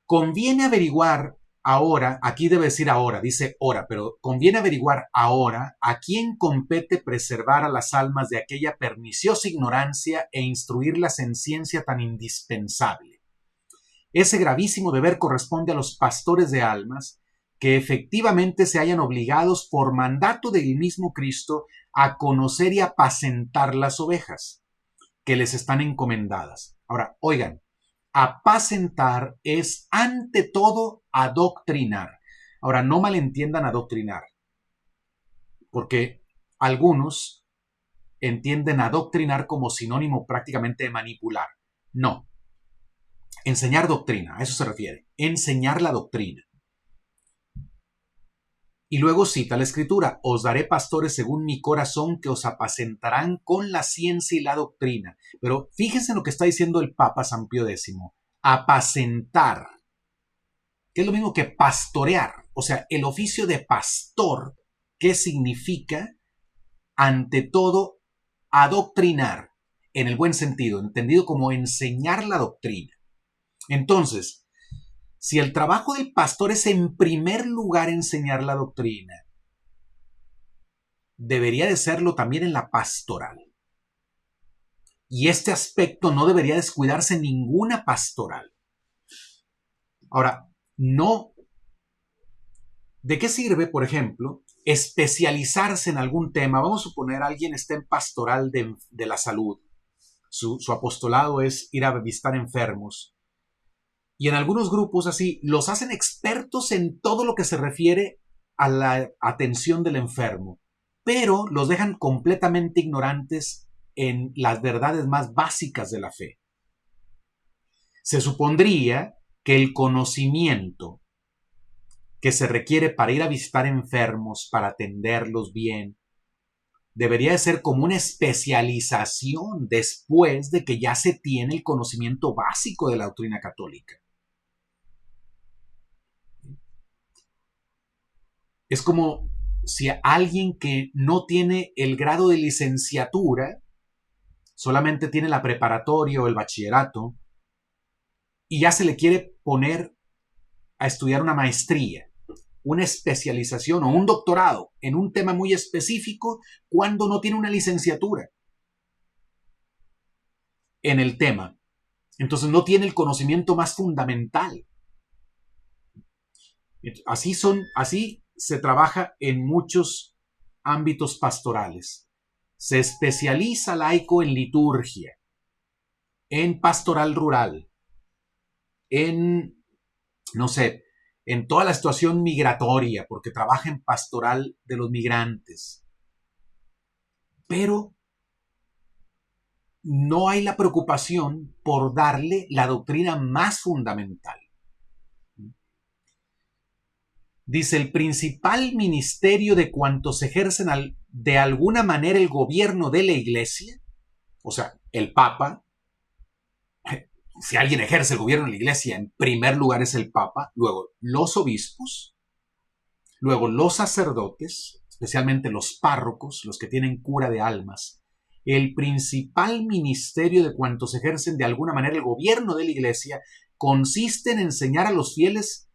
Conviene averiguar ahora, aquí debe decir ahora, dice hora, pero conviene averiguar ahora a quién compete preservar a las almas de aquella perniciosa ignorancia e instruirlas en ciencia tan indispensable. Ese gravísimo deber corresponde a los pastores de almas, que efectivamente se hayan obligados por mandato del mismo Cristo a conocer y apacentar las ovejas que les están encomendadas. Ahora, oigan, apacentar es ante todo adoctrinar. Ahora, no malentiendan adoctrinar, porque algunos entienden adoctrinar como sinónimo prácticamente de manipular. No. Enseñar doctrina, a eso se refiere. Enseñar la doctrina. Y luego cita la escritura, os daré pastores según mi corazón que os apacentarán con la ciencia y la doctrina. Pero fíjense en lo que está diciendo el Papa San Pío X. Apacentar, que es lo mismo que pastorear. O sea, el oficio de pastor, ¿qué significa? Ante todo, adoctrinar, en el buen sentido, entendido como enseñar la doctrina. Entonces, si el trabajo del pastor es en primer lugar enseñar la doctrina, debería de serlo también en la pastoral. Y este aspecto no debería descuidarse en ninguna pastoral. Ahora, no. ¿De qué sirve, por ejemplo, especializarse en algún tema? Vamos a suponer alguien está en pastoral de la salud. Su apostolado es ir a visitar enfermos. Y en algunos grupos así los hacen expertos en todo lo que se refiere a la atención del enfermo, pero los dejan completamente ignorantes en las verdades más básicas de la fe. Se supondría que el conocimiento que se requiere para ir a visitar enfermos, para atenderlos bien, debería de ser como una especialización después de que ya se tiene el conocimiento básico de la doctrina católica. Es como si alguien que no tiene el grado de licenciatura, solamente tiene la preparatoria o el bachillerato, y ya se le quiere poner a estudiar una maestría, una especialización o un doctorado en un tema muy específico cuando no tiene una licenciatura en el tema. Entonces no tiene el conocimiento más fundamental. Así se trabaja en muchos ámbitos pastorales. Se especializa laico en liturgia, en pastoral rural, en, no sé, en toda la situación migratoria, porque trabaja en pastoral de los migrantes. Pero no hay la preocupación por darle la doctrina más fundamental. Dice, el principal ministerio de cuantos ejercen de alguna manera el gobierno de la iglesia, o sea, el Papa, si alguien ejerce el gobierno de la iglesia, en primer lugar es el Papa, luego los obispos, luego los sacerdotes, especialmente los párrocos, los que tienen cura de almas. El principal ministerio de cuantos ejercen de alguna manera el gobierno de la iglesia consiste en enseñar a los fieles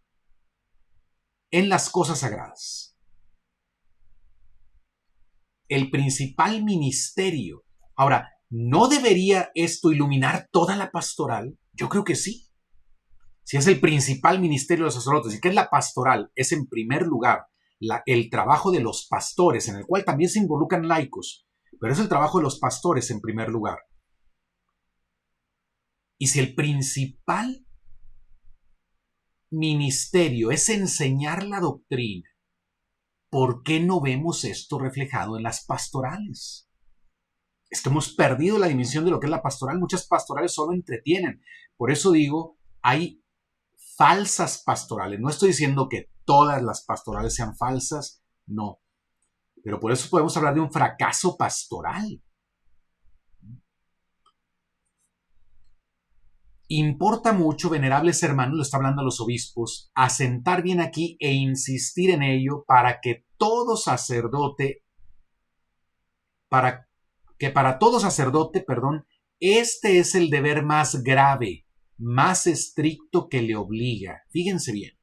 en las cosas sagradas. El principal ministerio. Ahora, ¿no debería esto iluminar toda la pastoral? Yo creo que sí. Si es el principal ministerio de los sacerdotes y que es la pastoral, es en primer lugar el trabajo de los pastores, en el cual también se involucran laicos, pero es el trabajo de los pastores en primer lugar. Y si el principal ministerio es enseñar la doctrina, ¿por qué no vemos esto reflejado en las pastorales? Es que hemos perdido la dimensión de lo que es la pastoral. Muchas pastorales solo entretienen. Por eso digo, hay falsas pastorales. No estoy diciendo que todas las pastorales sean falsas, no. Pero por eso podemos hablar de un fracaso pastoral. Importa mucho, venerables hermanos, lo está hablando a los obispos, asentar bien aquí e insistir en ello para que todo sacerdote, para todo sacerdote, este es el deber más grave, más estricto que le obliga. Fíjense bien.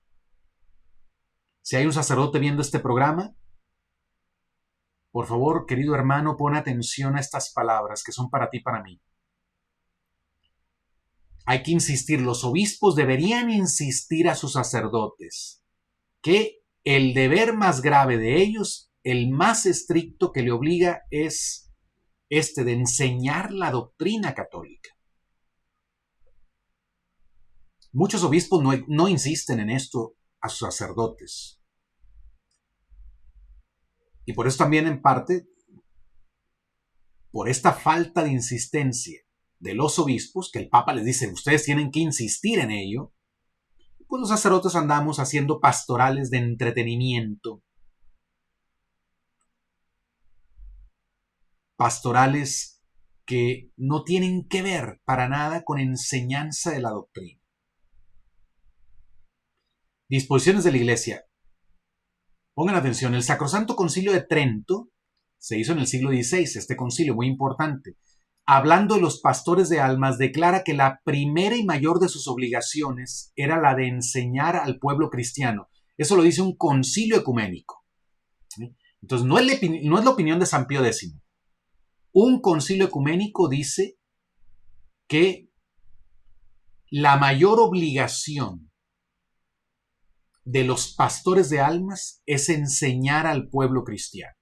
Si hay un sacerdote viendo este programa, por favor, querido hermano, pon atención a estas palabras que son para ti y para mí. Hay que insistir, los obispos deberían insistir a sus sacerdotes que el deber más grave de ellos, el más estricto que le obliga, es este de enseñar la doctrina católica. Muchos obispos no insisten en esto a sus sacerdotes. Y por eso también en parte, por esta falta de insistencia de los obispos, que el Papa les dice, ustedes tienen que insistir en ello, pues los sacerdotes andamos haciendo pastorales de entretenimiento, pastorales que no tienen que ver para nada con enseñanza de la doctrina. Disposiciones de la Iglesia. Pongan atención, el Sacrosanto Concilio de Trento se hizo en el siglo XVI, este concilio muy importante. Hablando de los pastores de almas, declara que la primera y mayor de sus obligaciones era la de enseñar al pueblo cristiano. Eso lo dice un concilio ecuménico. Entonces, no es la opinión de San Pío X. Un concilio ecuménico dice que la mayor obligación de los pastores de almas es enseñar al pueblo cristiano.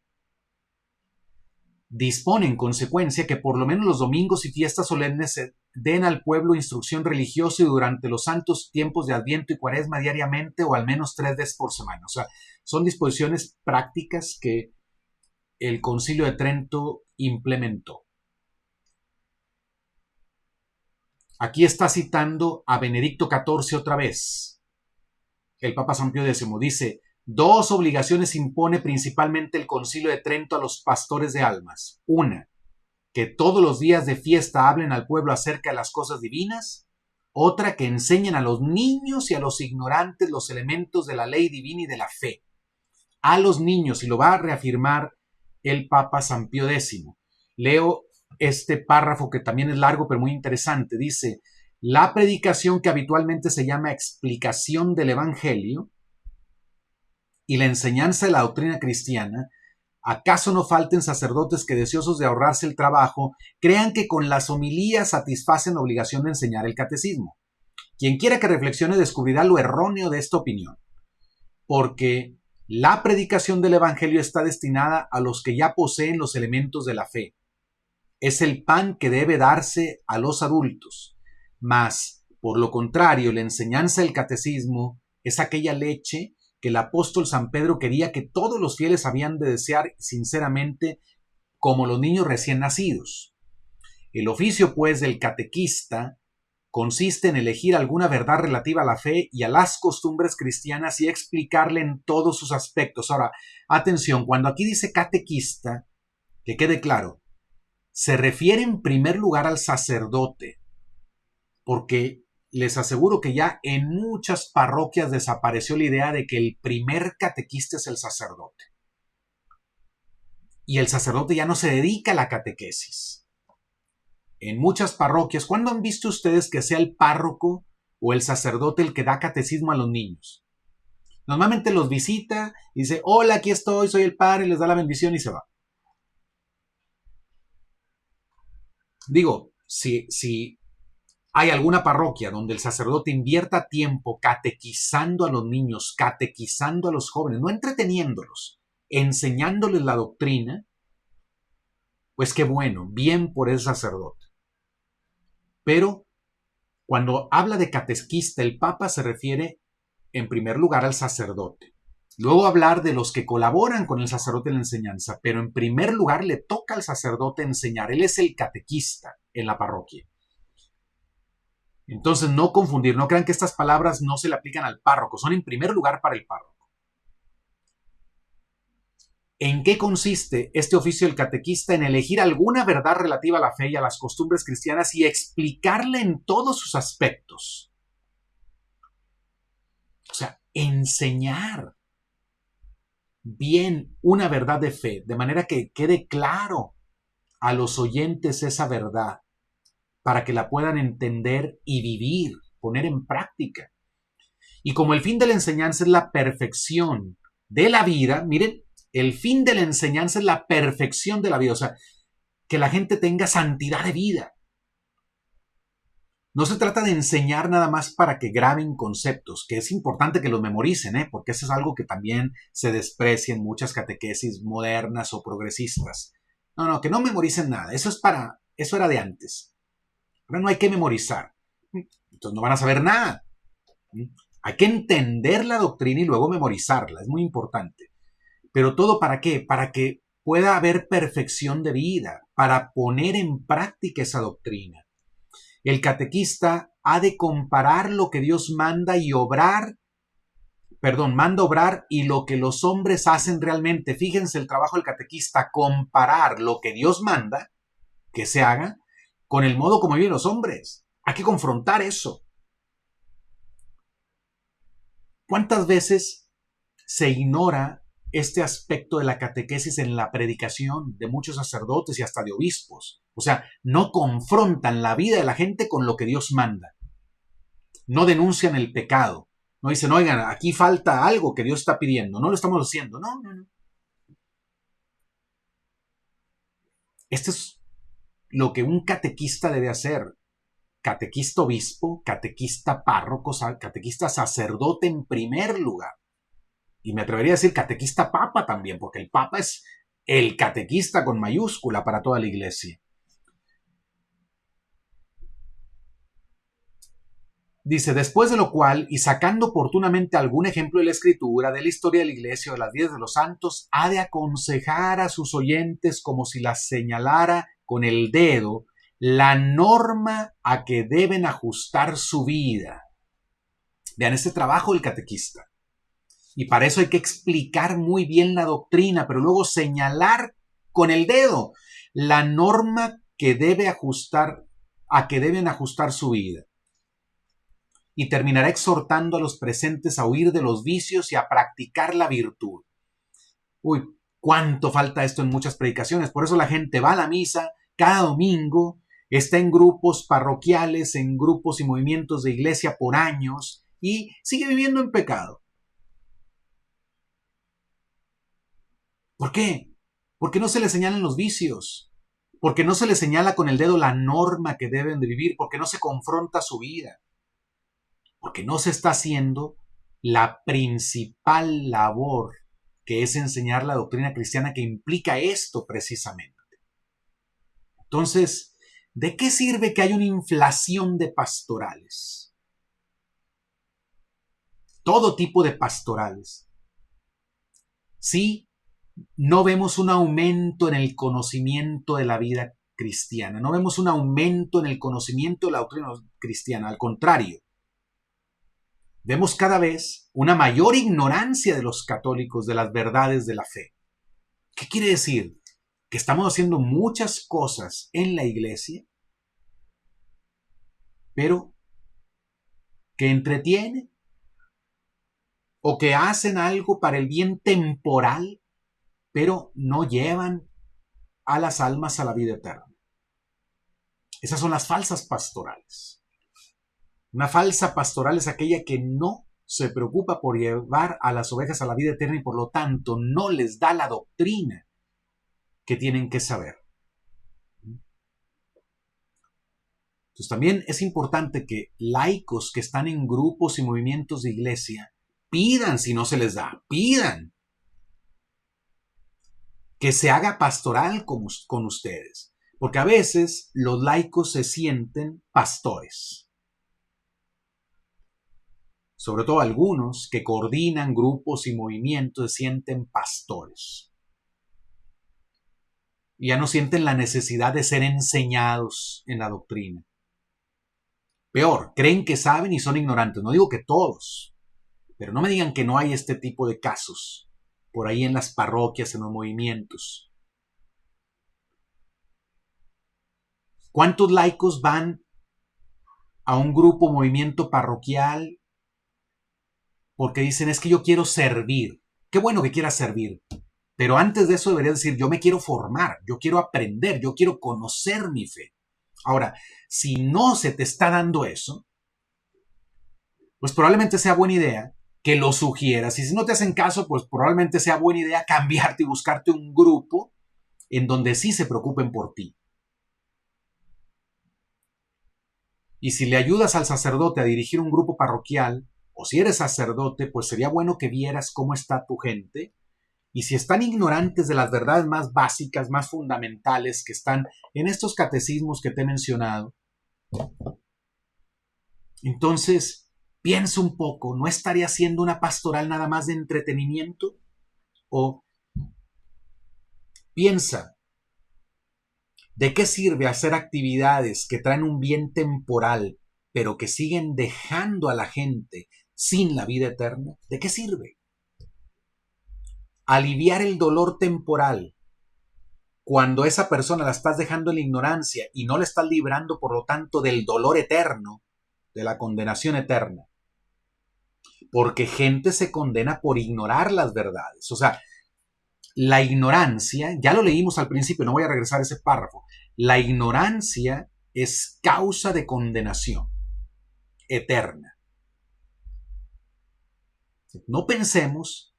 Dispone en consecuencia que por lo menos los domingos y fiestas solemnes se den al pueblo instrucción religiosa y durante los santos tiempos de Adviento y Cuaresma diariamente o al menos 3 veces por semana. O sea, son disposiciones prácticas que el Concilio de Trento implementó. Aquí está citando a Benedicto XIV otra vez. El Papa San Pío X dice: 2 obligaciones impone principalmente el Concilio de Trento a los pastores de almas. 1, que todos los días de fiesta hablen al pueblo acerca de las cosas divinas. Otra, que enseñen a los niños y a los ignorantes los elementos de la ley divina y de la fe. A los niños, y lo va a reafirmar el Papa San Pío X. Leo este párrafo que también es largo pero muy interesante. Dice: la predicación que habitualmente se llama explicación del Evangelio y la enseñanza de la doctrina cristiana, ¿acaso no falten sacerdotes que, deseosos de ahorrarse el trabajo, crean que con las homilías satisfacen la obligación de enseñar el catecismo? Quien quiera que reflexione descubrirá lo erróneo de esta opinión, porque la predicación del Evangelio está destinada a los que ya poseen los elementos de la fe. Es el pan que debe darse a los adultos, mas, por lo contrario, la enseñanza del catecismo es aquella leche que el apóstol San Pedro quería que todos los fieles habían de desear sinceramente, como los niños recién nacidos. El oficio, pues, del catequista consiste en elegir alguna verdad relativa a la fe y a las costumbres cristianas y explicarle en todos sus aspectos. Ahora, atención, cuando aquí dice catequista, que quede claro, se refiere en primer lugar al sacerdote, porque les aseguro que ya en muchas parroquias desapareció la idea de que el primer catequista es el sacerdote. Y el sacerdote ya no se dedica a la catequesis. En muchas parroquias, ¿cuándo han visto ustedes que sea el párroco o el sacerdote el que da catecismo a los niños? Normalmente los visita y dice, hola, aquí estoy, soy el padre, les da la bendición y se va. Digo, si hay alguna parroquia donde el sacerdote invierta tiempo catequizando a los niños, catequizando a los jóvenes, no entreteniéndolos, enseñándoles la doctrina, pues qué bueno, bien por el sacerdote. Pero cuando habla de catequista, el Papa se refiere en primer lugar al sacerdote. Luego hablar de los que colaboran con el sacerdote en la enseñanza, pero en primer lugar le toca al sacerdote enseñar. Él es el catequista en la parroquia. Entonces no confundir, no crean que estas palabras no se le aplican al párroco, son en primer lugar para el párroco. ¿En qué consiste este oficio del catequista? En elegir alguna verdad relativa a la fe y a las costumbres cristianas y explicarla en todos sus aspectos. O sea, enseñar bien una verdad de fe, de manera que quede claro a los oyentes esa verdad, para que la puedan entender y vivir, poner en práctica. Y como el fin de la enseñanza es la perfección de la vida, miren, el fin de la enseñanza es la perfección de la vida, o sea, que la gente tenga santidad de vida. No se trata de enseñar nada más para que graben conceptos, que es importante que los memoricen, porque eso es algo que también se desprecia en muchas catequesis modernas o progresistas. No, que no memoricen nada, eso era de antes. Ahora no hay que memorizar, entonces no van a saber nada. Hay que entender la doctrina y luego memorizarla, es muy importante. Pero todo ¿para qué? Para que pueda haber perfección de vida, para poner en práctica esa doctrina. El catequista ha de comparar lo que Dios manda manda obrar y lo que los hombres hacen realmente. Fíjense el trabajo del catequista, comparar lo que Dios manda que se haga con el modo como viven los hombres. Hay que confrontar eso. ¿Cuántas veces se ignora este aspecto de la catequesis en la predicación de muchos sacerdotes y hasta de obispos? O sea, no confrontan la vida de la gente con lo que Dios manda. No denuncian el pecado. No dicen, oigan, aquí falta algo que Dios está pidiendo. No lo estamos haciendo. No. Esto es lo que un catequista debe hacer. Catequista obispo, catequista párroco, catequista sacerdote en primer lugar. Y me atrevería a decir catequista papa también, porque el papa es el catequista con mayúscula para toda la iglesia. Dice, después de lo cual, y sacando oportunamente algún ejemplo de la Escritura, de la historia de la Iglesia o de las vidas de los santos, ha de aconsejar a sus oyentes como si las señalara con el dedo la norma a que deben ajustar su vida. Vean este trabajo del catequista. Y para eso hay que explicar muy bien la doctrina, pero luego señalar con el dedo la norma que deben ajustar su vida. Y terminará exhortando a los presentes a huir de los vicios y a practicar la virtud. Uy, cuánto falta esto en muchas predicaciones. Por eso la gente va a la misa cada domingo, está en grupos parroquiales, en grupos y movimientos de iglesia por años y sigue viviendo en pecado. ¿Por qué? Porque no se le señalan los vicios, porque no se le señala con el dedo la norma que deben de vivir, porque no se confronta su vida, porque no se está haciendo la principal labor, que es enseñar la doctrina cristiana que implica esto precisamente. Entonces, ¿de qué sirve que haya una inflación de pastorales? Todo tipo de pastorales. Sí, no vemos un aumento en el conocimiento de la vida cristiana. No vemos un aumento en el conocimiento de la doctrina cristiana. Al contrario, vemos cada vez una mayor ignorancia de los católicos de las verdades de la fe. ¿Qué quiere decir? Que estamos haciendo muchas cosas en la iglesia, pero que entretienen o que hacen algo para el bien temporal, pero no llevan a las almas a la vida eterna. Esas son las falsas pastorales. Una falsa pastoral es aquella que no se preocupa por llevar a las ovejas a la vida eterna y por lo tanto no les da la doctrina que tienen que saber. Entonces también es importante que laicos que están en grupos y movimientos de iglesia pidan, si no se les da, pidan que se haga pastoral con ustedes. Porque a veces los laicos se sienten pastores. Sobre todo algunos que coordinan grupos y movimientos se sienten pastores. Y ya no sienten la necesidad de ser enseñados en la doctrina. Peor, creen que saben y son ignorantes. No digo que todos, pero no me digan que no hay este tipo de casos por ahí en las parroquias, en los movimientos. ¿Cuántos laicos van a un grupo, movimiento parroquial porque dicen, es que yo quiero servir? Qué bueno que quieras servir, pero antes de eso deberías decir, yo me quiero formar, yo quiero aprender, yo quiero conocer mi fe. Ahora, si no se te está dando eso, pues probablemente sea buena idea que lo sugieras. Y si no te hacen caso, pues probablemente sea buena idea cambiarte y buscarte un grupo en donde sí se preocupen por ti. Y si le ayudas al sacerdote a dirigir un grupo parroquial, o si eres sacerdote, pues sería bueno que vieras cómo está tu gente. Y si están ignorantes de las verdades más básicas, más fundamentales que están en estos catecismos que te he mencionado, entonces piensa un poco, ¿no estaría haciendo una pastoral nada más de entretenimiento? O piensa, ¿de qué sirve hacer actividades que traen un bien temporal, pero que siguen dejando a la gente sin la vida eterna? ¿De qué sirve? Aliviar el dolor temporal cuando esa persona la estás dejando en la ignorancia y no la estás librando, por lo tanto, del dolor eterno, de la condenación eterna. Porque gente se condena por ignorar las verdades. O sea, la ignorancia, ya lo leímos al principio, no voy a regresar a ese párrafo. La ignorancia es causa de condenación eterna. No pensemos,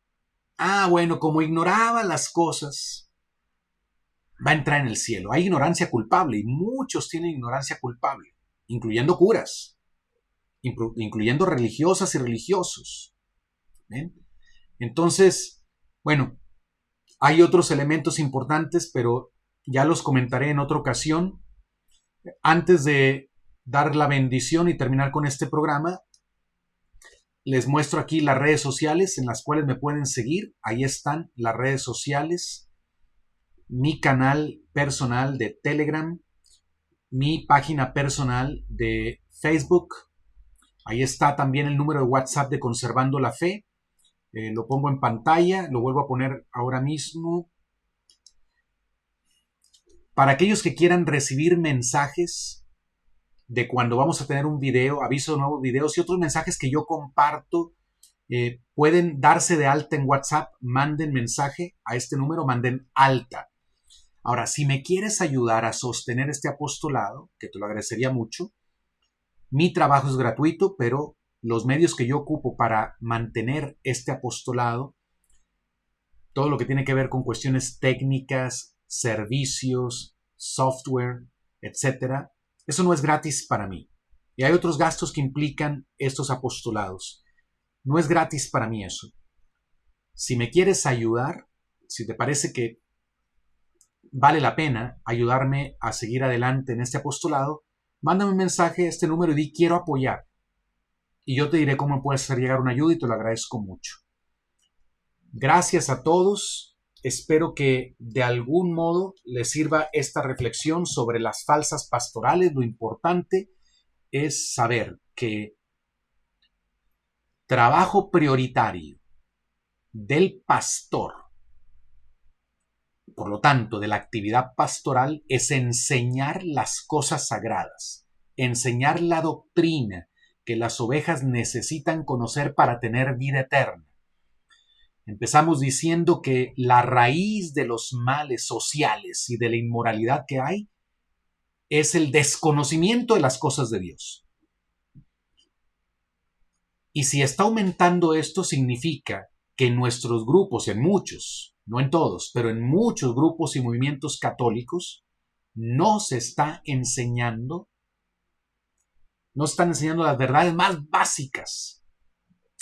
bueno, como ignoraba las cosas, va a entrar en el cielo. Hay ignorancia culpable y muchos tienen ignorancia culpable, incluyendo curas, incluyendo religiosas y religiosos. ¿Ven? Entonces, bueno, hay otros elementos importantes, pero ya los comentaré en otra ocasión. Antes de dar la bendición y terminar con este programa, les muestro aquí las redes sociales en las cuales me pueden seguir. Ahí están las redes sociales, mi canal personal de Telegram, mi página personal de Facebook. Ahí está también el número de WhatsApp de Conservando la Fe. Lo pongo en pantalla, lo vuelvo a poner ahora mismo. Para aquellos que quieran recibir mensajes de cuando vamos a tener un video, aviso de nuevos videos y otros mensajes que yo comparto, pueden darse de alta en WhatsApp, manden mensaje a este número, manden alta. Ahora, si me quieres ayudar a sostener este apostolado, que te lo agradecería mucho, mi trabajo es gratuito, pero los medios que yo ocupo para mantener este apostolado, todo lo que tiene que ver con cuestiones técnicas, servicios, software, etcétera, eso no es gratis para mí. Y hay otros gastos que implican estos apostolados. No es gratis para mí eso. Si me quieres ayudar, si te parece que vale la pena ayudarme a seguir adelante en este apostolado, mándame un mensaje a este número y di quiero apoyar. Y yo te diré cómo puedes hacer llegar una ayuda y te lo agradezco mucho. Gracias a todos espero que de algún modo les sirva esta reflexión sobre las falsas pastorales. Lo importante es saber que trabajo prioritario del pastor, por lo tanto, de la actividad pastoral, es enseñar las cosas sagradas, enseñar la doctrina que las ovejas necesitan conocer para tener vida eterna. Empezamos diciendo que la raíz de los males sociales y de la inmoralidad que hay es el desconocimiento de las cosas de Dios. Y si está aumentando esto, significa que en nuestros grupos, en muchos, no en todos, pero en muchos grupos y movimientos católicos, no se está enseñando, no están enseñando las verdades más básicas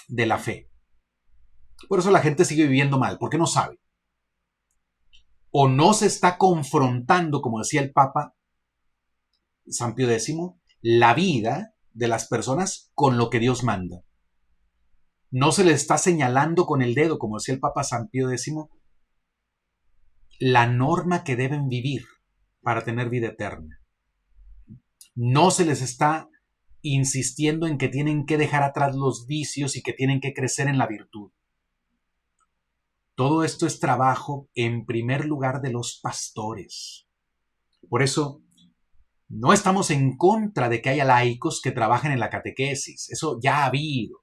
de la fe. Por eso la gente sigue viviendo mal, porque no sabe. O no se está confrontando, como decía el Papa San Pío X, la vida de las personas con lo que Dios manda. No se les está señalando con el dedo, como decía el Papa San Pío X, la norma que deben vivir para tener vida eterna. No se les está insistiendo en que tienen que dejar atrás los vicios y que tienen que crecer en la virtud. Todo esto es trabajo, en primer lugar, de los pastores. Por eso, no estamos en contra de que haya laicos que trabajen en la catequesis. Eso ya ha habido.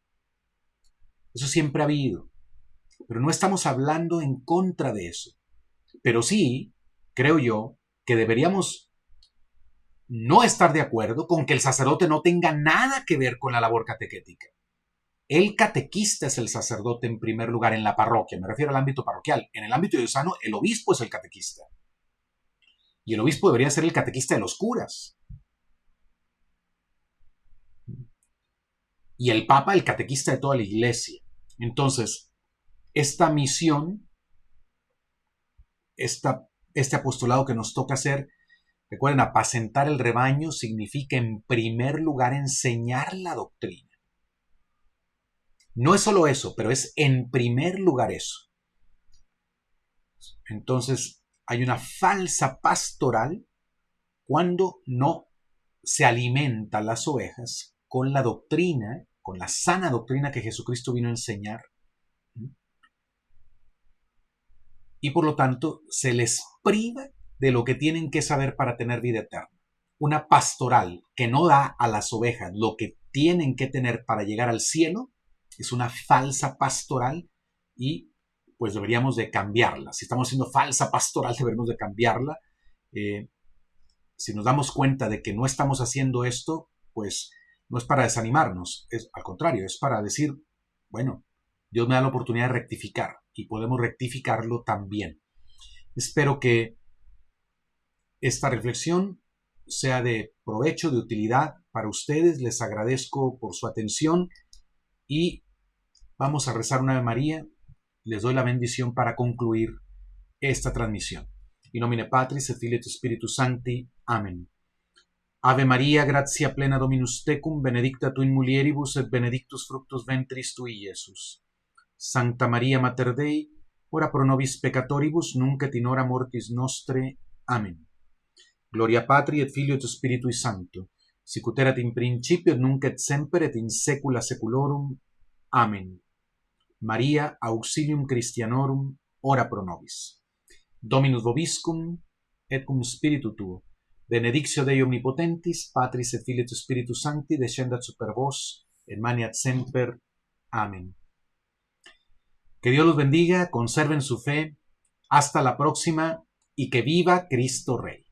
Eso siempre ha habido. Pero no estamos hablando en contra de eso. Pero sí, creo yo, que deberíamos no estar de acuerdo con que el sacerdote no tenga nada que ver con la labor catequética. El catequista es el sacerdote en primer lugar en la parroquia, me refiero al ámbito parroquial. En el ámbito diocesano, el obispo es el catequista. Y el obispo debería ser el catequista de los curas. Y el papa el catequista de toda la iglesia. Entonces, esta misión, este apostolado que nos toca hacer, recuerden, apacentar el rebaño significa en primer lugar enseñar la doctrina. No es solo eso, pero es en primer lugar eso. Entonces, hay una falsa pastoral cuando no se alimentan las ovejas con la doctrina, con la sana doctrina que Jesucristo vino a enseñar. Y por lo tanto, se les priva de lo que tienen que saber para tener vida eterna. Una pastoral que no da a las ovejas lo que tienen que tener para llegar al cielo es una falsa pastoral y pues deberíamos de cambiarla. Si estamos haciendo falsa pastoral, deberíamos de cambiarla. Si nos damos cuenta de que no estamos haciendo esto, pues no es para desanimarnos, es al contrario, es para decir, bueno, Dios me da la oportunidad de rectificar y podemos rectificarlo también. Espero que esta reflexión sea de provecho, de utilidad para ustedes. Les agradezco por su atención y vamos a rezar una Ave María. Les doy la bendición para concluir esta transmisión. In nomine Patris et Filii et Spiritus Sancti. Amen. Ave Maria, gratia plena Dominus tecum, benedicta tu in mulieribus et benedictus fructus ventris tui, Iesus. Sancta Maria Mater Dei, ora pro nobis peccatoribus, nunc et in hora mortis nostre. Amen. Gloria Patri et Filio et Spiritui Sancto, sic ut erat in principio et nunc et semper et in saecula saeculorum. Amen. Maria, auxilium Christianorum, ora pro nobis. Dominus vobiscum, et cum spiritu tuo. Benedictio Dei omnipotentis, Patris et Filii et Spiritus Sancti, descendat super vos, et maniat semper. Amén. Que Dios los bendiga, conserven su fe. Hasta la próxima y que viva Cristo Rey.